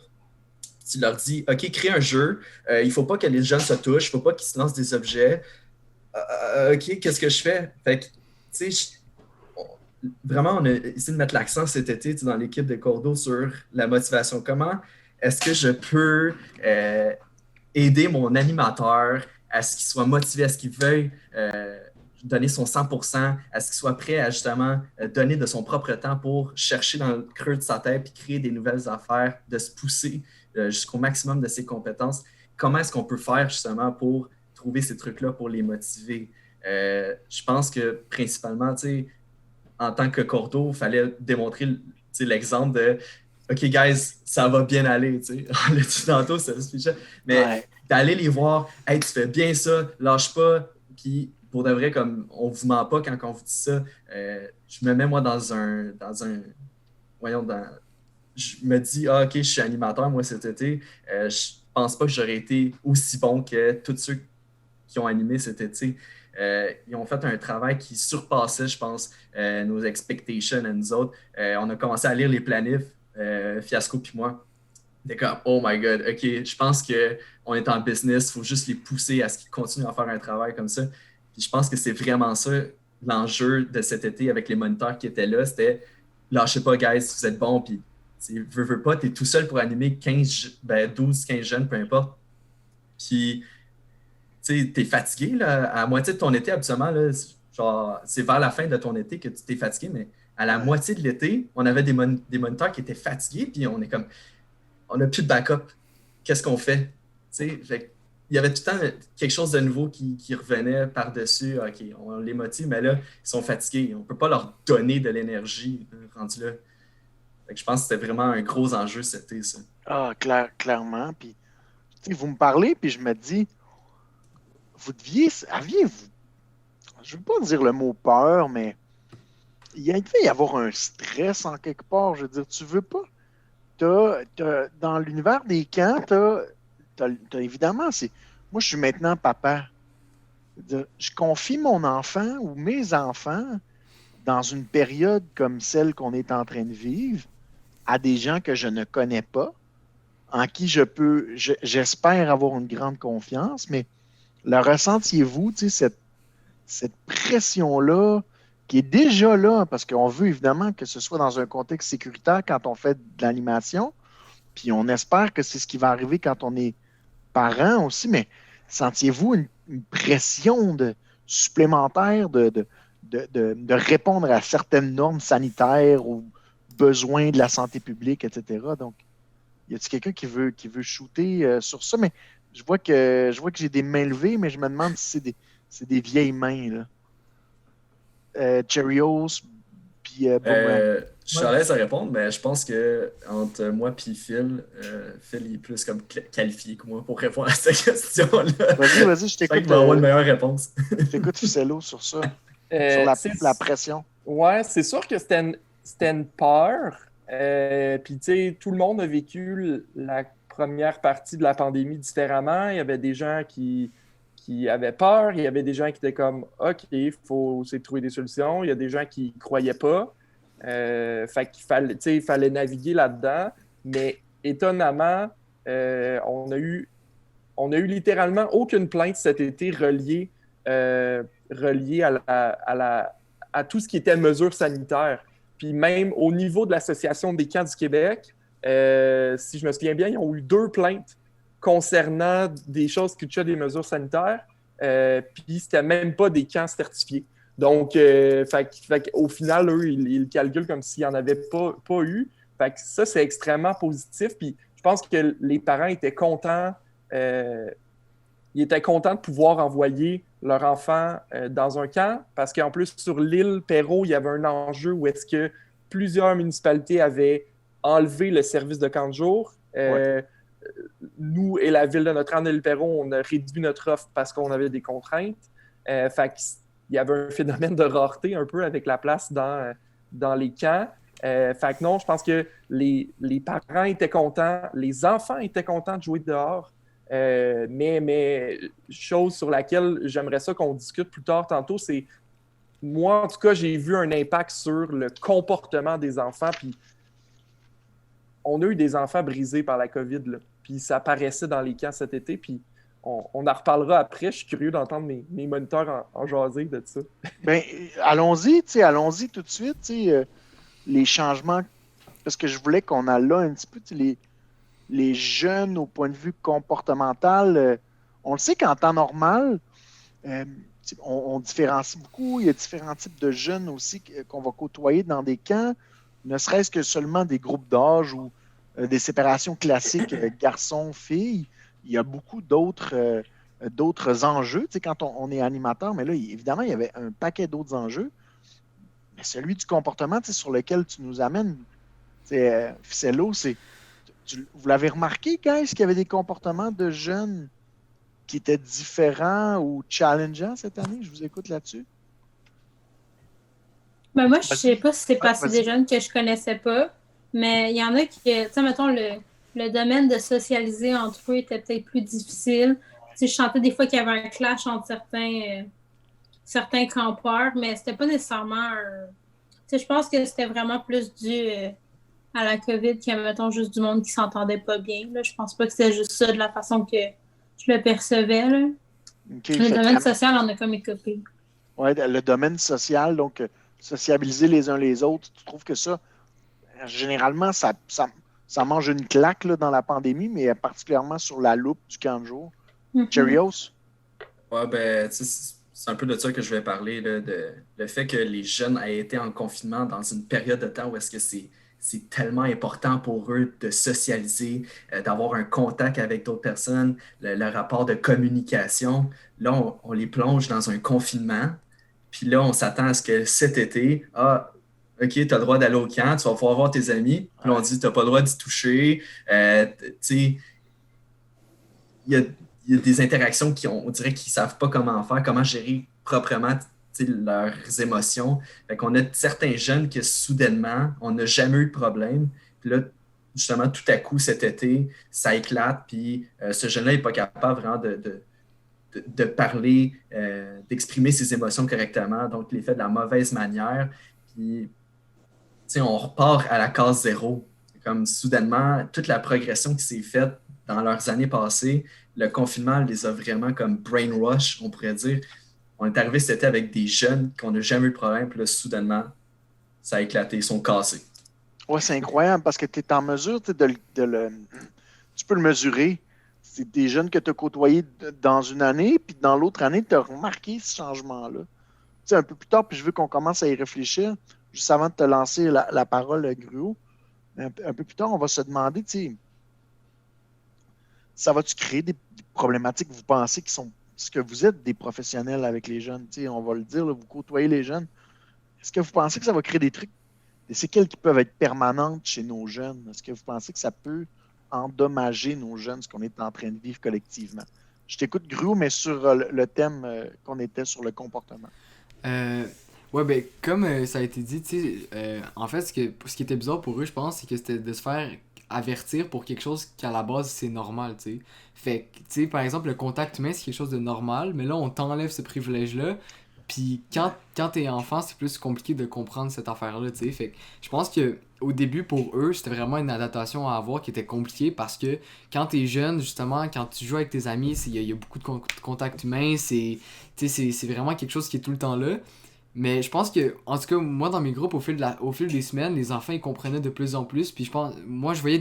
Tu leur dis, OK, crée un jeu. Il ne faut pas que les jeunes se touchent, il ne faut pas qu'ils se lancent des objets. OK, qu'est-ce que je fais? Fait que, tu sais, vraiment, on a essayé de mettre l'accent cet été dans l'équipe de Cordeau sur la motivation. Comment est-ce que je peux aider mon animateur à ce qu'il soit motivé, à ce qu'il veuille donner son 100%, à ce qu'il soit prêt à justement donner de son propre temps pour chercher dans le creux de sa tête et créer des nouvelles affaires, de se pousser jusqu'au maximum de ses compétences. Comment est-ce qu'on peut faire justement pour trouver ces trucs-là pour les motiver? Je pense que principalement, en tant que Cordeau, il fallait démontrer l'exemple de OK, guys, ça va bien aller. On l'a dit tantôt, ça se fichait. Mais d'aller les voir, hey, tu fais bien ça, lâche pas. Puis pour de vrai, comme on vous ment pas quand on vous dit ça, je me mets moi je me dis, OK, je suis animateur, moi, cet été. Je pense pas que j'aurais été aussi bon que tous ceux qui ont animé cet été. Ils ont fait un travail qui surpassait, je pense, nos expectations à nous autres. On a commencé à lire les planifs, Fiasco puis moi. C'était comme, oh my God, OK, je pense qu'on est en business, il faut juste les pousser à ce qu'ils continuent à faire un travail comme ça. Puis je pense que c'est vraiment ça, l'enjeu de cet été avec les moniteurs qui étaient là, c'était lâchez pas, guys, vous êtes bons, puis veux pas, t'es tout seul pour animer 12, 15 jeunes, peu importe. Puis, tu sais, t'es fatigué, là, à moitié de ton été, habituellement, là, genre, c'est vers la fin de ton été que tu t'es fatigué, mais à la moitié de l'été, on avait des moniteurs qui étaient fatigués, puis on est comme, on n'a plus de backup. Qu'est-ce qu'on fait? Tu sais, il y avait tout le temps quelque chose de nouveau qui revenait par-dessus. OK, on les motive, mais là, ils sont fatigués. On ne peut pas leur donner de l'énergie rendu là. Fait que je pense que c'était vraiment un gros enjeu cet été, ça. Ah, clairement. Puis, vous me parlez, puis je me dis, aviez-vous, je ne veux pas dire le mot peur, mais il devait y avoir un stress en quelque part. Je veux dire, tu veux pas. Dans l'univers des camps, t'as évidemment, moi, je suis maintenant papa. Je confie mon enfant ou mes enfants dans une période comme celle qu'on est en train de vivre à des gens que je ne connais pas, en qui j'espère avoir une grande confiance, mais le ressentiez-vous, cette pression-là qui est déjà là, parce qu'on veut évidemment que ce soit dans un contexte sécuritaire quand on fait de l'animation, puis on espère que c'est ce qui va arriver quand on est parent aussi, mais sentiez-vous une pression supplémentaire de répondre à certaines normes sanitaires ou besoins de la santé publique, etc. Donc, y a-t-il quelqu'un qui veut shooter sur ça? Mais je vois que j'ai des mains levées, mais je me demande si c'est des vieilles mains, là. Cheerios, puis je suis à l'aise à répondre, mais je pense que entre moi et Phil, Phil il est plus comme qualifié que moi pour répondre à cette question-là. Vas-y, je t'écoute. Il va avoir une meilleure réponse. Je t'écoute, Ficello, sur ça. Sur la pression. Ouais, c'est sûr que c'était une peur. Puis, tu sais, tout le monde a vécu la première partie de la pandémie différemment. Il y avait des gens qui avaient peur. Il y avait des gens qui étaient comme « OK, il faut essayer de trouver des solutions. » Il y a des gens qui ne croyaient pas. Fait qu'il fallait naviguer là-dedans. Mais étonnamment, on a eu littéralement aucune plainte cet été reliée à tout ce qui était mesures sanitaires. Puis même au niveau de l'Association des camps du Québec, si je me souviens bien, ils ont eu 2 plaintes concernant des choses qui touchaient des mesures sanitaires, puis c'était même pas des camps certifiés. Donc, au final, eux, ils calculent comme s'il n'y en avait pas eu. Fait que ça, c'est extrêmement positif. Puis je pense que les parents étaient contents. Ils étaient contents de pouvoir envoyer leur enfant dans un camp parce qu'en plus, sur l'île Perrot, il y avait un enjeu où est-ce que plusieurs municipalités avaient enlevé le service de camp de jour. Ouais. Nous et la ville de Notre-Dame de l'île Perrot, on a réduit notre offre parce qu'on avait des contraintes. Fait qu'il y avait un phénomène de rareté un peu avec la place dans les camps. Fait que non, je pense que les parents étaient contents, les enfants étaient contents de jouer dehors. Mais chose sur laquelle j'aimerais ça qu'on discute plus tard tantôt, c'est moi, en tout cas, j'ai vu un impact sur le comportement des enfants. Puis on a eu des enfants brisés par la COVID, là. Puis ça apparaissait dans les camps cet été. Puis on en reparlera après. Je suis curieux d'entendre mes moniteurs en jaser de ça. Bien, allons-y tout de suite. Les changements, parce que je voulais qu'on aille là un petit peu, les jeunes au point de vue comportemental. On le sait qu'en temps normal, on différencie beaucoup. Il y a différents types de jeunes aussi qu'on va côtoyer dans des camps, ne serait-ce que seulement des groupes d'âge ou des séparations classiques garçons-filles. Il y a beaucoup d'autres enjeux quand on est animateur, mais là, évidemment, il y avait un paquet d'autres enjeux. Mais celui du comportement sur lequel tu nous amènes, Ficello, vous l'avez remarqué, guys, qu'il y avait des comportements de jeunes qui étaient différents ou challengeants cette année? Je vous écoute là-dessus. Ben moi, je sais pas si c'est passé des jeunes que je connaissais pas, mais il y en a qui, tu sais, mettons, le domaine de socialiser entre eux était peut-être plus difficile. Tu sais, je sentais des fois qu'il y avait un clash entre certains campeurs, mais c'était pas nécessairement tu sais, je pense que c'était vraiment plus dû à la COVID qu'il y avait, mettons, juste du monde qui s'entendait pas bien. Là. Je pense pas que c'était juste ça de la façon que je le percevais. Là. Okay, le domaine social en a comme écopé. Ouais, le domaine social, donc sociabiliser les uns les autres, tu trouves que ça, généralement, ça mange une claque là, dans la pandémie, mais particulièrement sur la loupe du camp de jour. Cheerios? Ouais, ben, tu sais, c'est un peu de ça que je vais parler, là, le fait que les jeunes aient été en confinement dans une période de temps où est-ce que c'est tellement important pour eux de socialiser, d'avoir un contact avec d'autres personnes, le rapport de communication. Là, on les plonge dans un confinement. Puis là, on s'attend à ce que cet été, OK, tu as le droit d'aller au camp, tu vas pouvoir voir tes amis. Puis là, on dit, tu n'as pas le droit d'y toucher. Tu sais, il y a des interactions on dirait qu'ils ne savent pas comment faire, comment gérer proprement leurs émotions. Fait qu'on a certains jeunes que soudainement, on n'a jamais eu de problème. Puis là, justement, tout à coup, cet été, ça éclate. Puis ce jeune-là n'est pas capable vraiment de parler, d'exprimer ses émotions correctement. Donc, il les fait de la mauvaise manière. Puis, on repart à la case zéro. Comme soudainement, toute la progression qui s'est faite dans leurs années passées, le confinement les a vraiment comme brainwash, on pourrait dire. On est arrivé cet été avec des jeunes qu'on n'a jamais eu de problème, puis là, soudainement, ça a éclaté, ils sont cassés. Ouais, c'est incroyable parce que tu es en mesure tu peux le mesurer. C'est des jeunes que tu as côtoyés dans une année, puis dans l'autre année, tu as remarqué ce changement-là. Tu sais, un peu plus tard, puis je veux qu'on commence à y réfléchir, juste avant de te lancer la parole, Gruau. Un peu plus tard, on va se demander, tu sais, ça va-tu créer des problématiques, vous pensez, qui sont... Est-ce que vous êtes des professionnels avec les jeunes? Tu sais, on va le dire, là, vous côtoyez les jeunes. Est-ce que vous pensez que ça va créer des trucs, des séquelles qui peuvent être permanentes chez nos jeunes? Est-ce que vous pensez que ça peut endommager nos jeunes, ce qu'on est en train de vivre collectivement? Je t'écoute, Gruau, mais sur le thème qu'on était sur le comportement. Ouais, ben, comme ça a été dit, tu sais, en fait, ce qui était bizarre pour eux, je pense, c'est que c'était de se faire avertir pour quelque chose qui, à la base, c'est normal, tu sais. Fait que, tu sais, par exemple, le contact humain, c'est quelque chose de normal, mais là, on t'enlève ce privilège-là. Puis quand t'es enfant, c'est plus compliqué de comprendre cette affaire-là, tu sais. Fait que je pense que au début, pour eux, c'était vraiment une adaptation à avoir qui était compliquée parce que quand t'es jeune, justement, quand tu joues avec tes amis, il y a beaucoup de contact humain, c'est vraiment quelque chose qui est tout le temps là. Mais je pense que, en tout cas, moi, dans mes groupes, au fil des semaines, les enfants, ils comprenaient de plus en plus. Puis je pense, moi, je voyais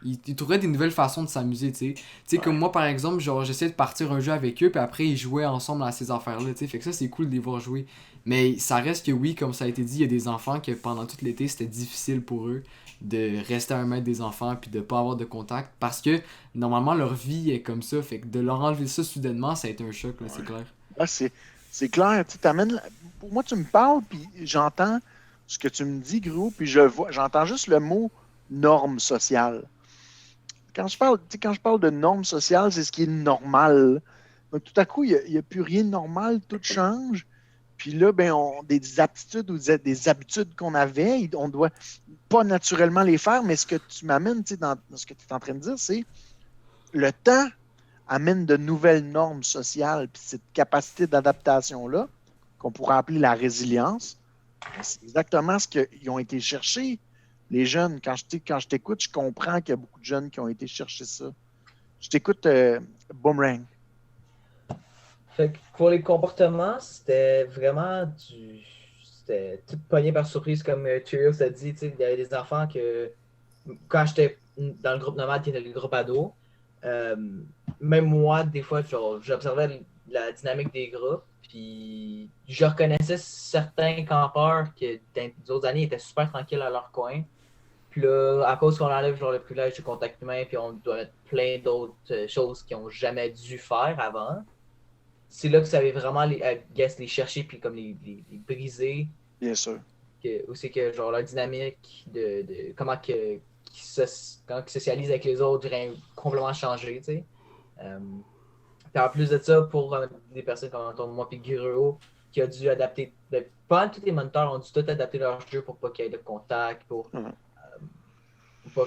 ils trouvaient des nouvelles façons de s'amuser, tu sais. Tu sais, comme moi, par exemple, genre, j'essayais de partir un jeu avec eux, puis après, ils jouaient ensemble à ces affaires-là, tu sais. Fait que ça, c'est cool de les voir jouer. Mais ça reste que oui, comme ça a été dit, il y a des enfants que pendant tout l'été, c'était difficile pour eux de rester à 1 mètre des enfants, puis de pas avoir de contact. Parce que, normalement, leur vie est comme ça. Fait que de leur enlever ça soudainement, ça a été un choc, là, c'est clair. Ah, c'est clair, tu t'amènes. Pour moi, tu me parles, puis j'entends ce que tu me dis, Gruau, puis j'entends juste le mot norme sociale. Quand je parle de norme sociale, c'est ce qui est normal. Donc, tout à coup, il n'y a plus rien de normal, tout change. Puis là, ben, des aptitudes ou des habitudes qu'on avait, on doit pas naturellement les faire, mais ce que tu m'amènes, dans ce que tu es en train de dire, c'est le temps amène de nouvelles normes sociales, puis cette capacité d'adaptation-là, qu'on pourrait appeler la résilience, c'est exactement ce qu'ils ont été chercher, les jeunes. Quand je t'écoute, je comprends qu'il y a beaucoup de jeunes qui ont été chercher ça. Je t'écoute, Boomerang. Fait que pour les comportements, c'était vraiment c'était tout pogné par surprise, comme Cheerios a dit. Il y avait des enfants que, quand j'étais dans le groupe nomade, qui était le groupe ado, même moi, des fois, j'observais la dynamique des groupes, puis je reconnaissais certains campeurs qui, dans les autres années, étaient super tranquilles à leur coin. Puis là, à cause qu'on enlève le privilège du contact humain, puis on doit mettre plein d'autres choses qu'ils n'ont jamais dû faire avant, c'est là que ça avait vraiment les chercher, puis comme les briser. Bien sûr. Où c'est que genre leur dynamique de comment qu'ils socialisent avec les autres vient complètement changer, tu sais. Puis en plus de ça, pour des personnes comme moi et Gruau, qui a dû adapter, pas tous les moniteurs ont dû tout adapter leur jeu pour pas qu'il y ait de contact, pour pas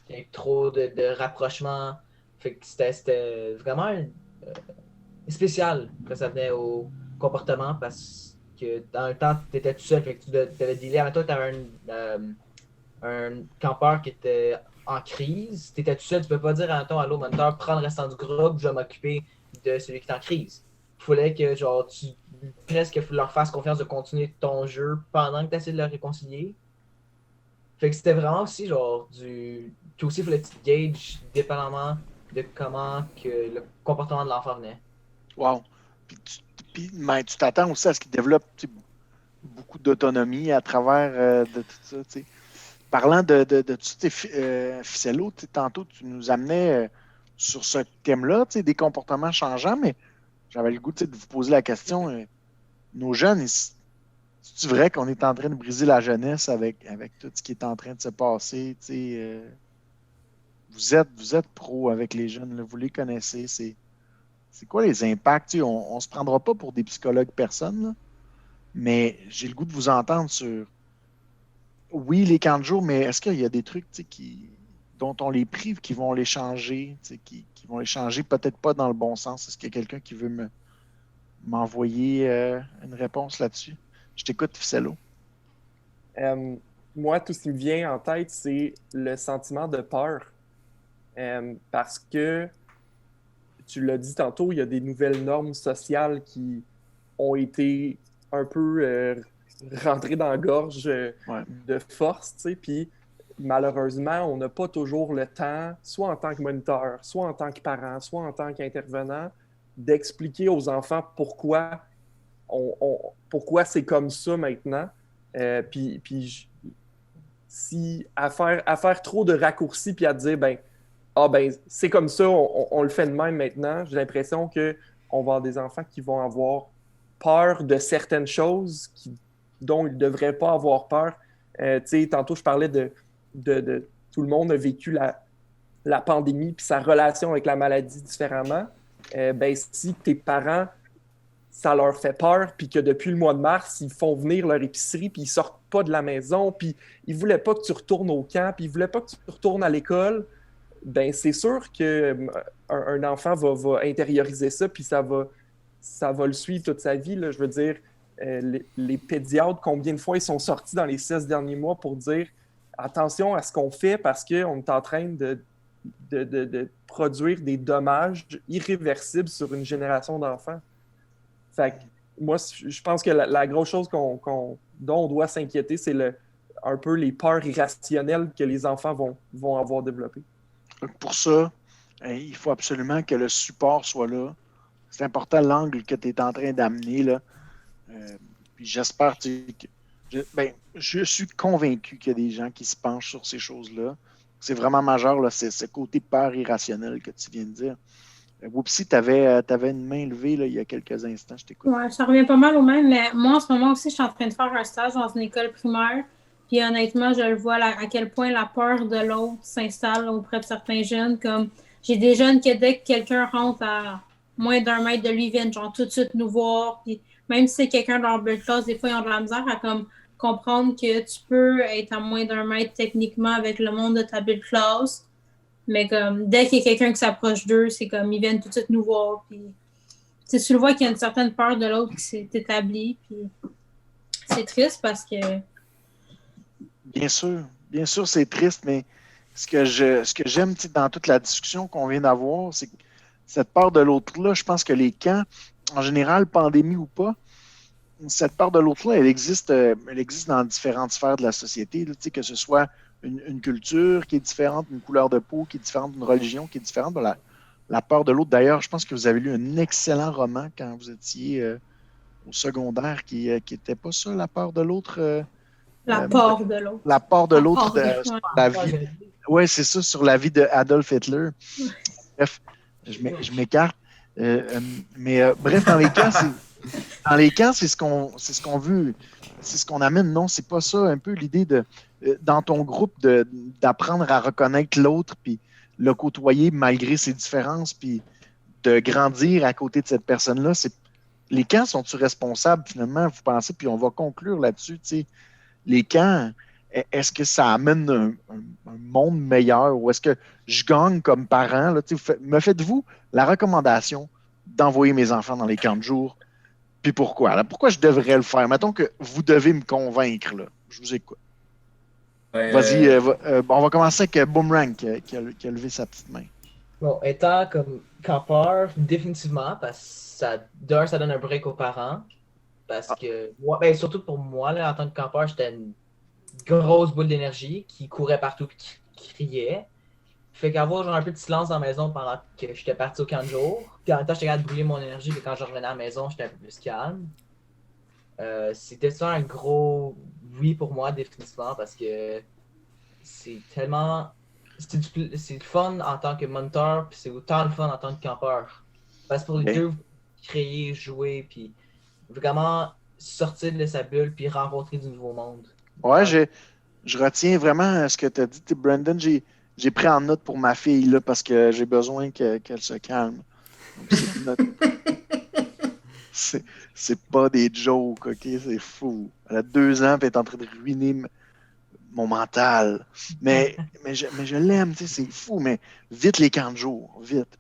qu'il y ait trop de rapprochement. Fait que c'était vraiment spécial quand ça venait au comportement, parce que dans le temps, tu étais tout seul, fait que tu devais dealer. En même temps, tu avais un campeur qui était en crise, tu étais tout seul, tu peux pas dire à l'autre moniteur, prends le restant du groupe, je vais m'occuper de celui qui est en crise. Il fallait que genre tu presque leur fasse confiance de continuer ton jeu pendant que tu essaies de le réconcilier. Fait que c'était vraiment aussi genre tu aussi, il fallait que tu te gages dépendamment de comment que le comportement de l'enfant venait. Wow. Mais tu t'attends aussi à ce qu'il développe beaucoup d'autonomie à travers de tout ça. T'sais. Parlant de tout ça, Ficello, tantôt tu nous amenais sur ce thème-là, des comportements changeants, mais j'avais le goût de vous poser la question. Nos jeunes, c'est vrai qu'on est en train de briser la jeunesse avec tout ce qui est en train de se passer? Vous êtes pro avec les jeunes, là, vous les connaissez. C'est quoi les impacts? On ne se prendra pas pour des psychologues personnes, là, mais j'ai le goût de vous entendre sur oui, les camps de jour, mais est-ce qu'il y a des trucs dont on les prive qui vont les changer, qui vont les changer peut-être pas dans le bon sens? Est-ce qu'il y a quelqu'un qui veut m'envoyer une réponse là-dessus? Je t'écoute, Ficello. Moi, tout ce qui me vient en tête, c'est le sentiment de peur. Parce que, tu l'as dit tantôt, il y a des nouvelles normes sociales qui ont été un peu rentrées dans la gorge de force, tu sais, puis malheureusement, on n'a pas toujours le temps, soit en tant que moniteur, soit en tant que parent, soit en tant qu'intervenant, d'expliquer aux enfants pourquoi c'est comme ça maintenant. Puis si à faire trop de raccourcis puis à dire c'est comme ça, on le fait de même maintenant, j'ai l'impression qu'on va avoir des enfants qui vont avoir peur de certaines choses dont ils ne devraient pas avoir peur. Tantôt, je parlais de tout le monde a vécu la pandémie puis sa relation avec la maladie différemment. Si tes parents, ça leur fait peur, puis que depuis le mois de mars, ils font venir leur épicerie, puis ils sortent pas de la maison, puis ils voulaient pas que tu retournes au camp, puis ils voulaient pas que tu retournes à l'école, c'est sûr qu'un enfant va intérioriser ça, puis ça va le suivre toute sa vie. Là. Je veux dire, les pédiatres, combien de fois ils sont sortis dans les 16 derniers mois pour dire attention à ce qu'on fait parce qu'on est en train de produire des dommages irréversibles sur une génération d'enfants. Fait que moi, je pense que la grosse chose dont on doit s'inquiéter, c'est un peu les peurs irrationnelles que les enfants vont avoir développées. Pour ça, il faut absolument que le support soit là. C'est important l'angle que tu es en train d'amener. Là. Puis j'espère que... je suis convaincu qu'il y a des gens qui se penchent sur ces choses-là. C'est vraiment majeur, là, c'est ce côté peur irrationnel que tu viens de dire. Whoopsie, tu avais une main levée là, il y a quelques instants, je t'écoute. Ouais, ça revient pas mal au même, mais moi, en ce moment aussi, je suis en train de faire un stage dans une école primaire. Puis honnêtement, je le vois à quel point la peur de l'autre s'installe auprès de certains jeunes. Comme j'ai des jeunes qui, dès que quelqu'un rentre à moins d'1 mètre de lui, viennent genre tout de suite nous voir. Puis même si c'est quelqu'un dans leur bulle de classe, des fois, ils ont de la misère à comprendre que tu peux être à moins d'1 mètre techniquement avec le monde de ta bulle de classe. Mais comme dès qu'il y a quelqu'un qui s'approche d'eux, c'est comme ils viennent tout de suite nous voir. Puis tu le vois qu'il y a une certaine peur de l'autre qui s'est établie. Puis c'est triste parce que. Bien sûr, c'est triste, mais ce que j'aime dans toute la discussion qu'on vient d'avoir, c'est que cette peur de l'autre-là, je pense que les camps, en général, pandémie ou pas, cette peur de l'autre-là, elle existe dans différentes sphères de la société, là, que ce soit une culture qui est différente, une couleur de peau qui est différente, une religion qui est différente. La peur de l'autre, d'ailleurs, je pense que vous avez lu un excellent roman quand vous étiez au secondaire qui n'était pas ça, la peur de l'autre. La peur de l'autre. La peur de l'autre, la vie. Oui, c'est ça, sur la vie d'Adolf Hitler. Bref, je m'écarte. Bref, dans les camps, c'est ce qu'on veut, c'est ce qu'on amène. Non, c'est pas ça. Un peu l'idée dans ton groupe d'apprendre à reconnaître l'autre, puis le côtoyer malgré ses différences, puis de grandir à côté de cette personne-là. Les camps sont-ils responsables finalement, vous pensez? Puis on va conclure là-dessus. Les camps, est-ce que ça amène un monde meilleur ou est-ce que je gagne comme parent? Là, me faites-vous la recommandation d'envoyer mes enfants dans les camps de jour? Puis pourquoi? Là, pourquoi je devrais le faire? Mettons que vous devez me convaincre. Là. Je vous écoute. Vas-y, on va commencer avec Boomerang qui a levé sa petite main. Bon, étant comme campeur, définitivement, parce que ça donne un break aux parents. Parce que, moi, ben, surtout pour moi, là, en tant que campeur, j'étais une grosse boule d'énergie qui courait partout et qui criait. Fait qu'avoir genre un peu de silence dans la maison pendant que j'étais parti au camp de jour, puis en même temps, j'étais capable de brûler mon énergie, puis quand je revenais à la maison, j'étais un peu plus calme. C'était ça un gros oui pour moi, définitivement, parce que c'est tellement. C'est le fun en tant que moniteur, puis c'est autant le fun en tant que campeur. Parce que pour les Okay. deux, créer, jouer, puis vraiment sortir de sa bulle, puis rencontrer du nouveau monde. Ouais, je retiens vraiment ce que tu as dit. Brandon, j'ai pris en note pour ma fille là, parce que j'ai besoin qu'elle se calme. Donc, c'est pas des jokes, OK? C'est fou. Elle a 2 ans et elle est en train de ruiner mon mental. Mais je l'aime, tu sais, c'est fou. Mais vite les camps de jour, vite.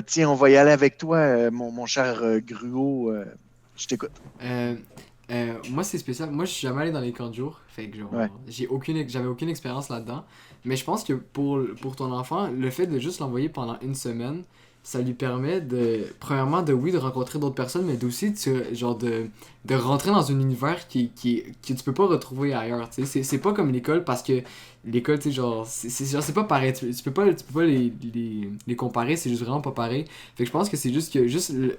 Tiens, on va y aller avec toi, mon cher Gruau. Je t'écoute. Moi, c'est spécial. Moi, je suis jamais allé dans les camps de jour. Fait que genre, Ouais. j'avais aucune expérience là-dedans. Mais je pense que pour ton enfant, le fait de juste l'envoyer pendant une semaine, ça lui permet premièrement, de rencontrer d'autres personnes, mais aussi de rentrer dans un univers que tu peux pas retrouver ailleurs. Tu sais. C'est pas comme l'école parce que l'école, tu sais, genre, c'est pas pareil. Tu peux pas les comparer, c'est juste vraiment pas pareil. Fait que je pense que c'est juste que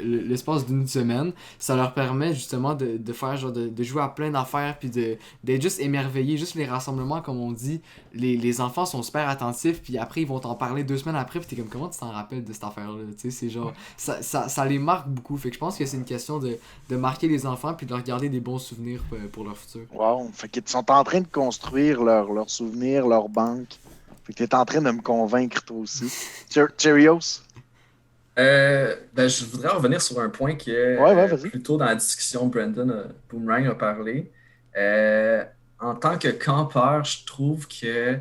l'espace d'une semaine, ça leur permet justement de faire genre de jouer à plein d'affaires puis d'être juste émerveillés, juste les rassemblements comme on dit, les enfants sont super attentifs puis après ils vont t'en parler 2 semaines après puis t'es comme comment tu t'en rappelles de cette affaire là, tu sais, c'est genre ça les marque beaucoup, fait que je pense que c'est une question de marquer les enfants puis de leur garder des bons souvenirs pour leur futur. Wow. Fait qu'ils sont en train de construire leurs souvenirs, leur banque. Fait que t'es en train de me convaincre toi aussi. Cheerios? Je voudrais revenir sur un point que Ouais, vas-y. plus tôt dans la discussion, Boomerang a parlé. En tant que campeur, je trouve que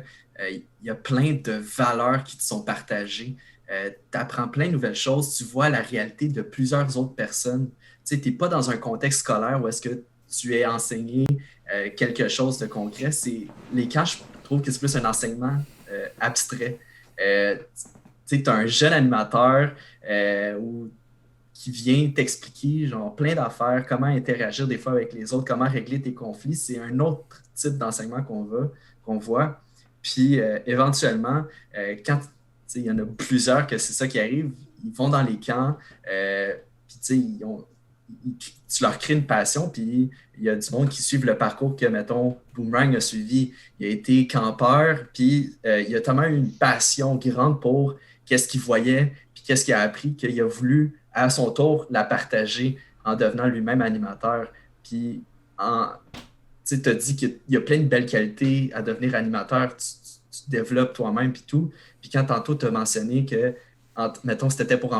il y a plein de valeurs qui te sont partagées. Tu apprends plein de nouvelles choses, tu vois la réalité de plusieurs autres personnes. Tu n'es pas dans un contexte scolaire où est-ce que tu es enseigné quelque chose de concret. Les camps, je trouve que c'est plus un enseignement abstrait. Tu as un jeune animateur qui vient t'expliquer genre, plein d'affaires, comment interagir des fois avec les autres, comment régler tes conflits. C'est un autre type d'enseignement qu'on voit. Puis éventuellement, quand il y en a plusieurs que c'est ça qui arrive, ils vont dans les camps, puis tu leur crées une passion, puis il y a du monde qui suit le parcours que, mettons, Boomerang a suivi. Il a été campeur, puis il a tellement eu une passion grande pour qu'est-ce qu'il voyait, puis qu'est-ce qu'il a appris, qu'il a voulu, à son tour, la partager en devenant lui-même animateur. Puis, tu as dit qu'il y a plein de belles qualités à devenir animateur, tu te développes toi-même, puis tout. Puis quand tantôt, tu as mentionné que, mettons, si tu étais pour un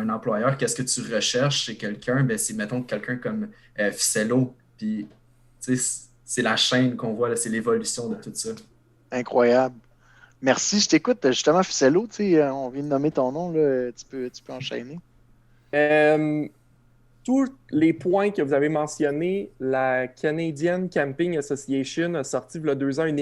employeur, qu'est-ce que tu recherches chez quelqu'un? Ben, c'est, mettons, quelqu'un comme Ficello. Puis, c'est la chaîne qu'on voit, là, c'est l'évolution de tout ça. Incroyable. Merci, je t'écoute. Justement, Ficello, on vient de nommer ton nom, là, tu peux enchaîner. Tous les points que vous avez mentionnés, la Canadian Camping Association a sorti il y a 2 ans une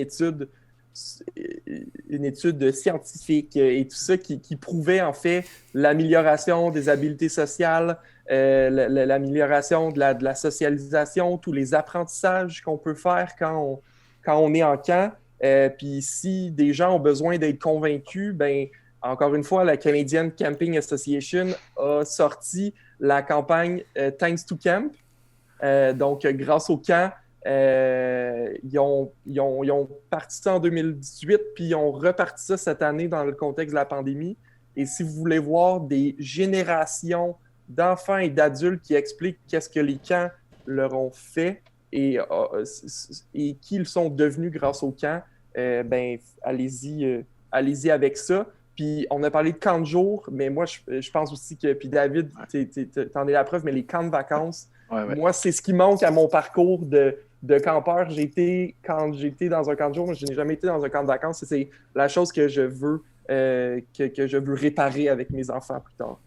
étude scientifique et tout ça qui prouvait en fait l'amélioration des habiletés sociales, l'amélioration de la socialisation, tous les apprentissages qu'on peut faire quand on est en camp. Puis si des gens ont besoin d'être convaincus, ben encore une fois, la Canadian Camping Association a sorti la campagne Thanks to Camp. Donc, grâce au camp, ils ont parti ça en 2018, puis ils ont reparti ça cette année dans le contexte de la pandémie. Et si vous voulez voir des générations d'enfants et d'adultes qui expliquent qu'est-ce que les camps leur ont fait et qui ils sont devenus grâce au camp, ben allez-y avec ça. Puis on a parlé de camp de jour, mais moi je pense aussi que, puis David, t'en es la preuve, mais les camps de vacances, moi c'est ce qui manque à mon parcours de campeur. Quand j'étais dans un camp de jour, je n'ai jamais été dans un camp de vacances. C'est la chose que je veux que je veux réparer avec mes enfants plus tard.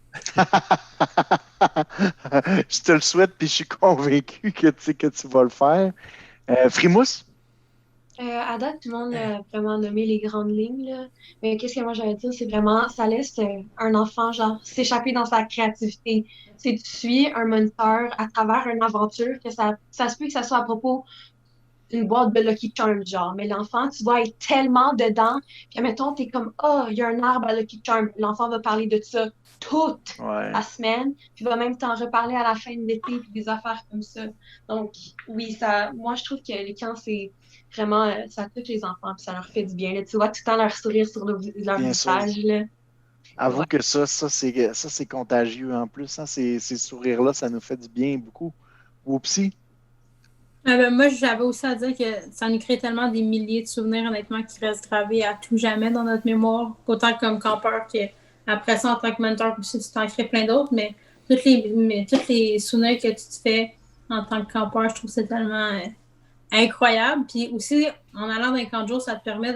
Je te le souhaite, puis je suis convaincu que tu vas le faire. Frimousse? À date, tout le monde a vraiment nommé les grandes lignes, là. Mais qu'est-ce que moi j'allais dire, c'est vraiment, ça laisse un enfant, genre, s'échapper dans sa créativité. C'est tu suis un moniteur à travers une aventure, que ça se peut que ça soit à propos d'une boîte de Lucky Charms, genre. Mais l'enfant, tu vas être tellement dedans, puis mettons, t'es comme, oh, il y a un arbre à Lucky Charms. L'enfant va parler de ça toute Ouais. la semaine, puis va même t'en reparler à la fin de l'été, puis des affaires comme ça. Donc, oui, moi, je trouve que les camps, c'est vraiment, ça touche les enfants, puis ça leur fait du bien, là. Tu vois tout le temps leur sourire sur leur Bien sûr. visage, là. Avoue Ouais. que ça c'est contagieux en plus. Hein? Ces sourires-là, ça nous fait du bien beaucoup. Whoopsie. Moi, j'avais aussi à dire que ça nous crée tellement des milliers de souvenirs, honnêtement, qui restent gravés à tout jamais dans notre mémoire. Autant comme campeur qu'après ça, en tant que mentor, tu t'en crées plein d'autres, mais tous les souvenirs que tu te fais en tant que campeur, je trouve que c'est tellement incroyable. Puis aussi, en allant dans un camp de jour, ça te permet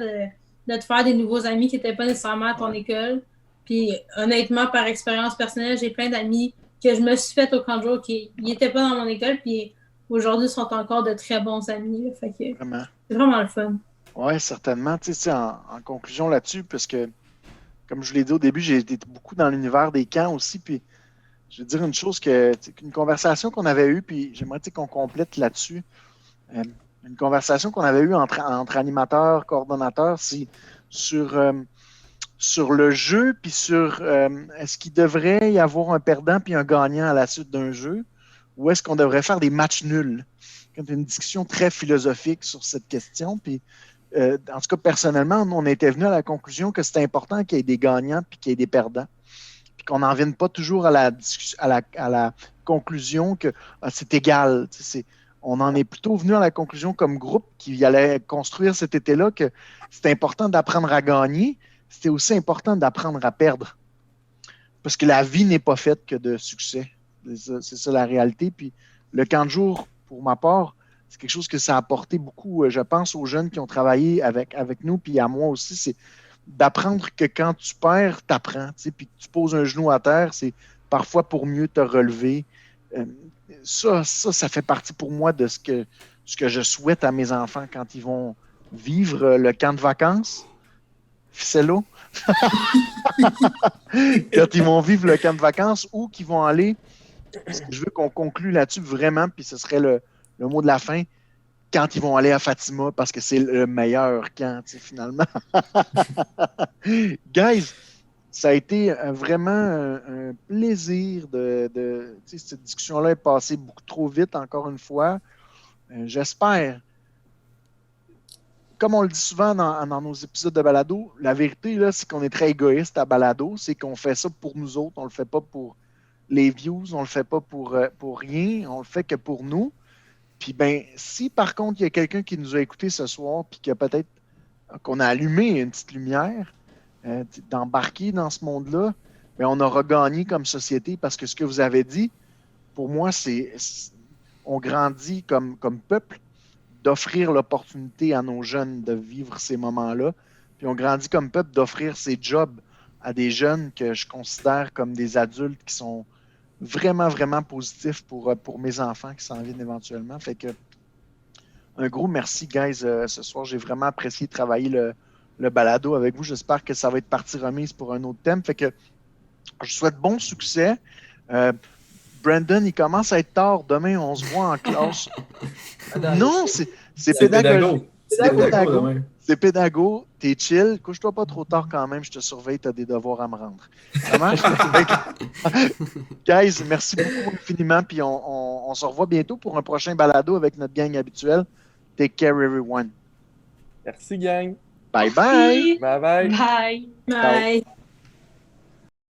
de te faire des nouveaux amis qui n'étaient pas nécessairement à ton école. Puis honnêtement, par expérience personnelle, j'ai plein d'amis que je me suis fait au camp de jour qui n'étaient pas dans mon école, puis aujourd'hui sont encore de très bons amis. Là. Fait que Vraiment. c'est vraiment le fun. Oui, certainement. Tu sais, en conclusion là-dessus, parce que, comme je l'ai dit au début, j'ai été beaucoup dans l'univers des camps aussi, puis je vais dire une chose une conversation qu'on avait eue, puis j'aimerais qu'on complète là-dessus. Une conversation qu'on avait eue entre animateurs, coordonnateurs, c'est sur le jeu, puis sur est-ce qu'il devrait y avoir un perdant puis un gagnant à la suite d'un jeu, ou est-ce qu'on devrait faire des matchs nuls? C'est une discussion très philosophique sur cette question, puis en tout cas, personnellement, on était venu à la conclusion que c'était important qu'il y ait des gagnants puis qu'il y ait des perdants, puis qu'on n'en vienne pas toujours à la conclusion que c'est égal. On en est plutôt venu à la conclusion comme groupe qui allait construire cet été-là que c'était important d'apprendre à gagner, c'était aussi important d'apprendre à perdre. Parce que la vie n'est pas faite que de succès. C'est ça la réalité. Puis le camp de jour, pour ma part, c'est quelque chose que ça a apporté beaucoup, je pense, aux jeunes qui ont travaillé avec nous, puis à moi aussi, c'est d'apprendre que quand tu perds, tu apprends. Puis tu poses un genou à terre, c'est parfois pour mieux te relever. Ça fait partie pour moi de ce que je souhaite à mes enfants quand ils vont vivre le camp de vacances. Ficello. Quand ils vont vivre le camp de vacances ou qu'ils vont aller, je veux qu'on conclue là-dessus vraiment, puis ce serait le mot de la fin, quand ils vont aller à Fatima, parce que c'est le meilleur camp, finalement. Guys, ça a été vraiment un plaisir cette discussion-là est passée beaucoup trop vite, encore une fois. J'espère, comme on le dit souvent dans nos épisodes de balado, la vérité, là, c'est qu'on est très égoïste à balado, c'est qu'on fait ça pour nous autres, on le fait pas pour les views, on le fait pas pour rien, on le fait que pour nous. Puis si par contre, il y a quelqu'un qui nous a écoutés ce soir, puis qu'on a allumé une petite lumière, d'embarquer dans ce monde-là, on aura gagné comme société, parce que ce que vous avez dit, pour moi, on grandit comme peuple, d'offrir l'opportunité à nos jeunes de vivre ces moments-là. Puis on grandit comme peuple d'offrir ces jobs à des jeunes que je considère comme des adultes qui sont vraiment, vraiment positifs pour mes enfants qui s'en viennent éventuellement. Fait que un gros merci, guys, ce soir. J'ai vraiment apprécié travailler le balado avec vous. J'espère que ça va être partie remise pour un autre thème. Fait que je souhaite bon succès. Brandon, il commence à être tard. Demain, on se voit en classe. Non, c'est pédagogique. C'est pédago. T'es chill. Couche-toi pas trop tard quand même. Je te surveille. T'as des devoirs à me rendre. Ça marche? Guys, merci beaucoup infiniment. Puis on se revoit bientôt pour un prochain balado avec notre gang habituelle. Take care, everyone. Merci, gang. Bye bye. Bye bye. Bye. Bye.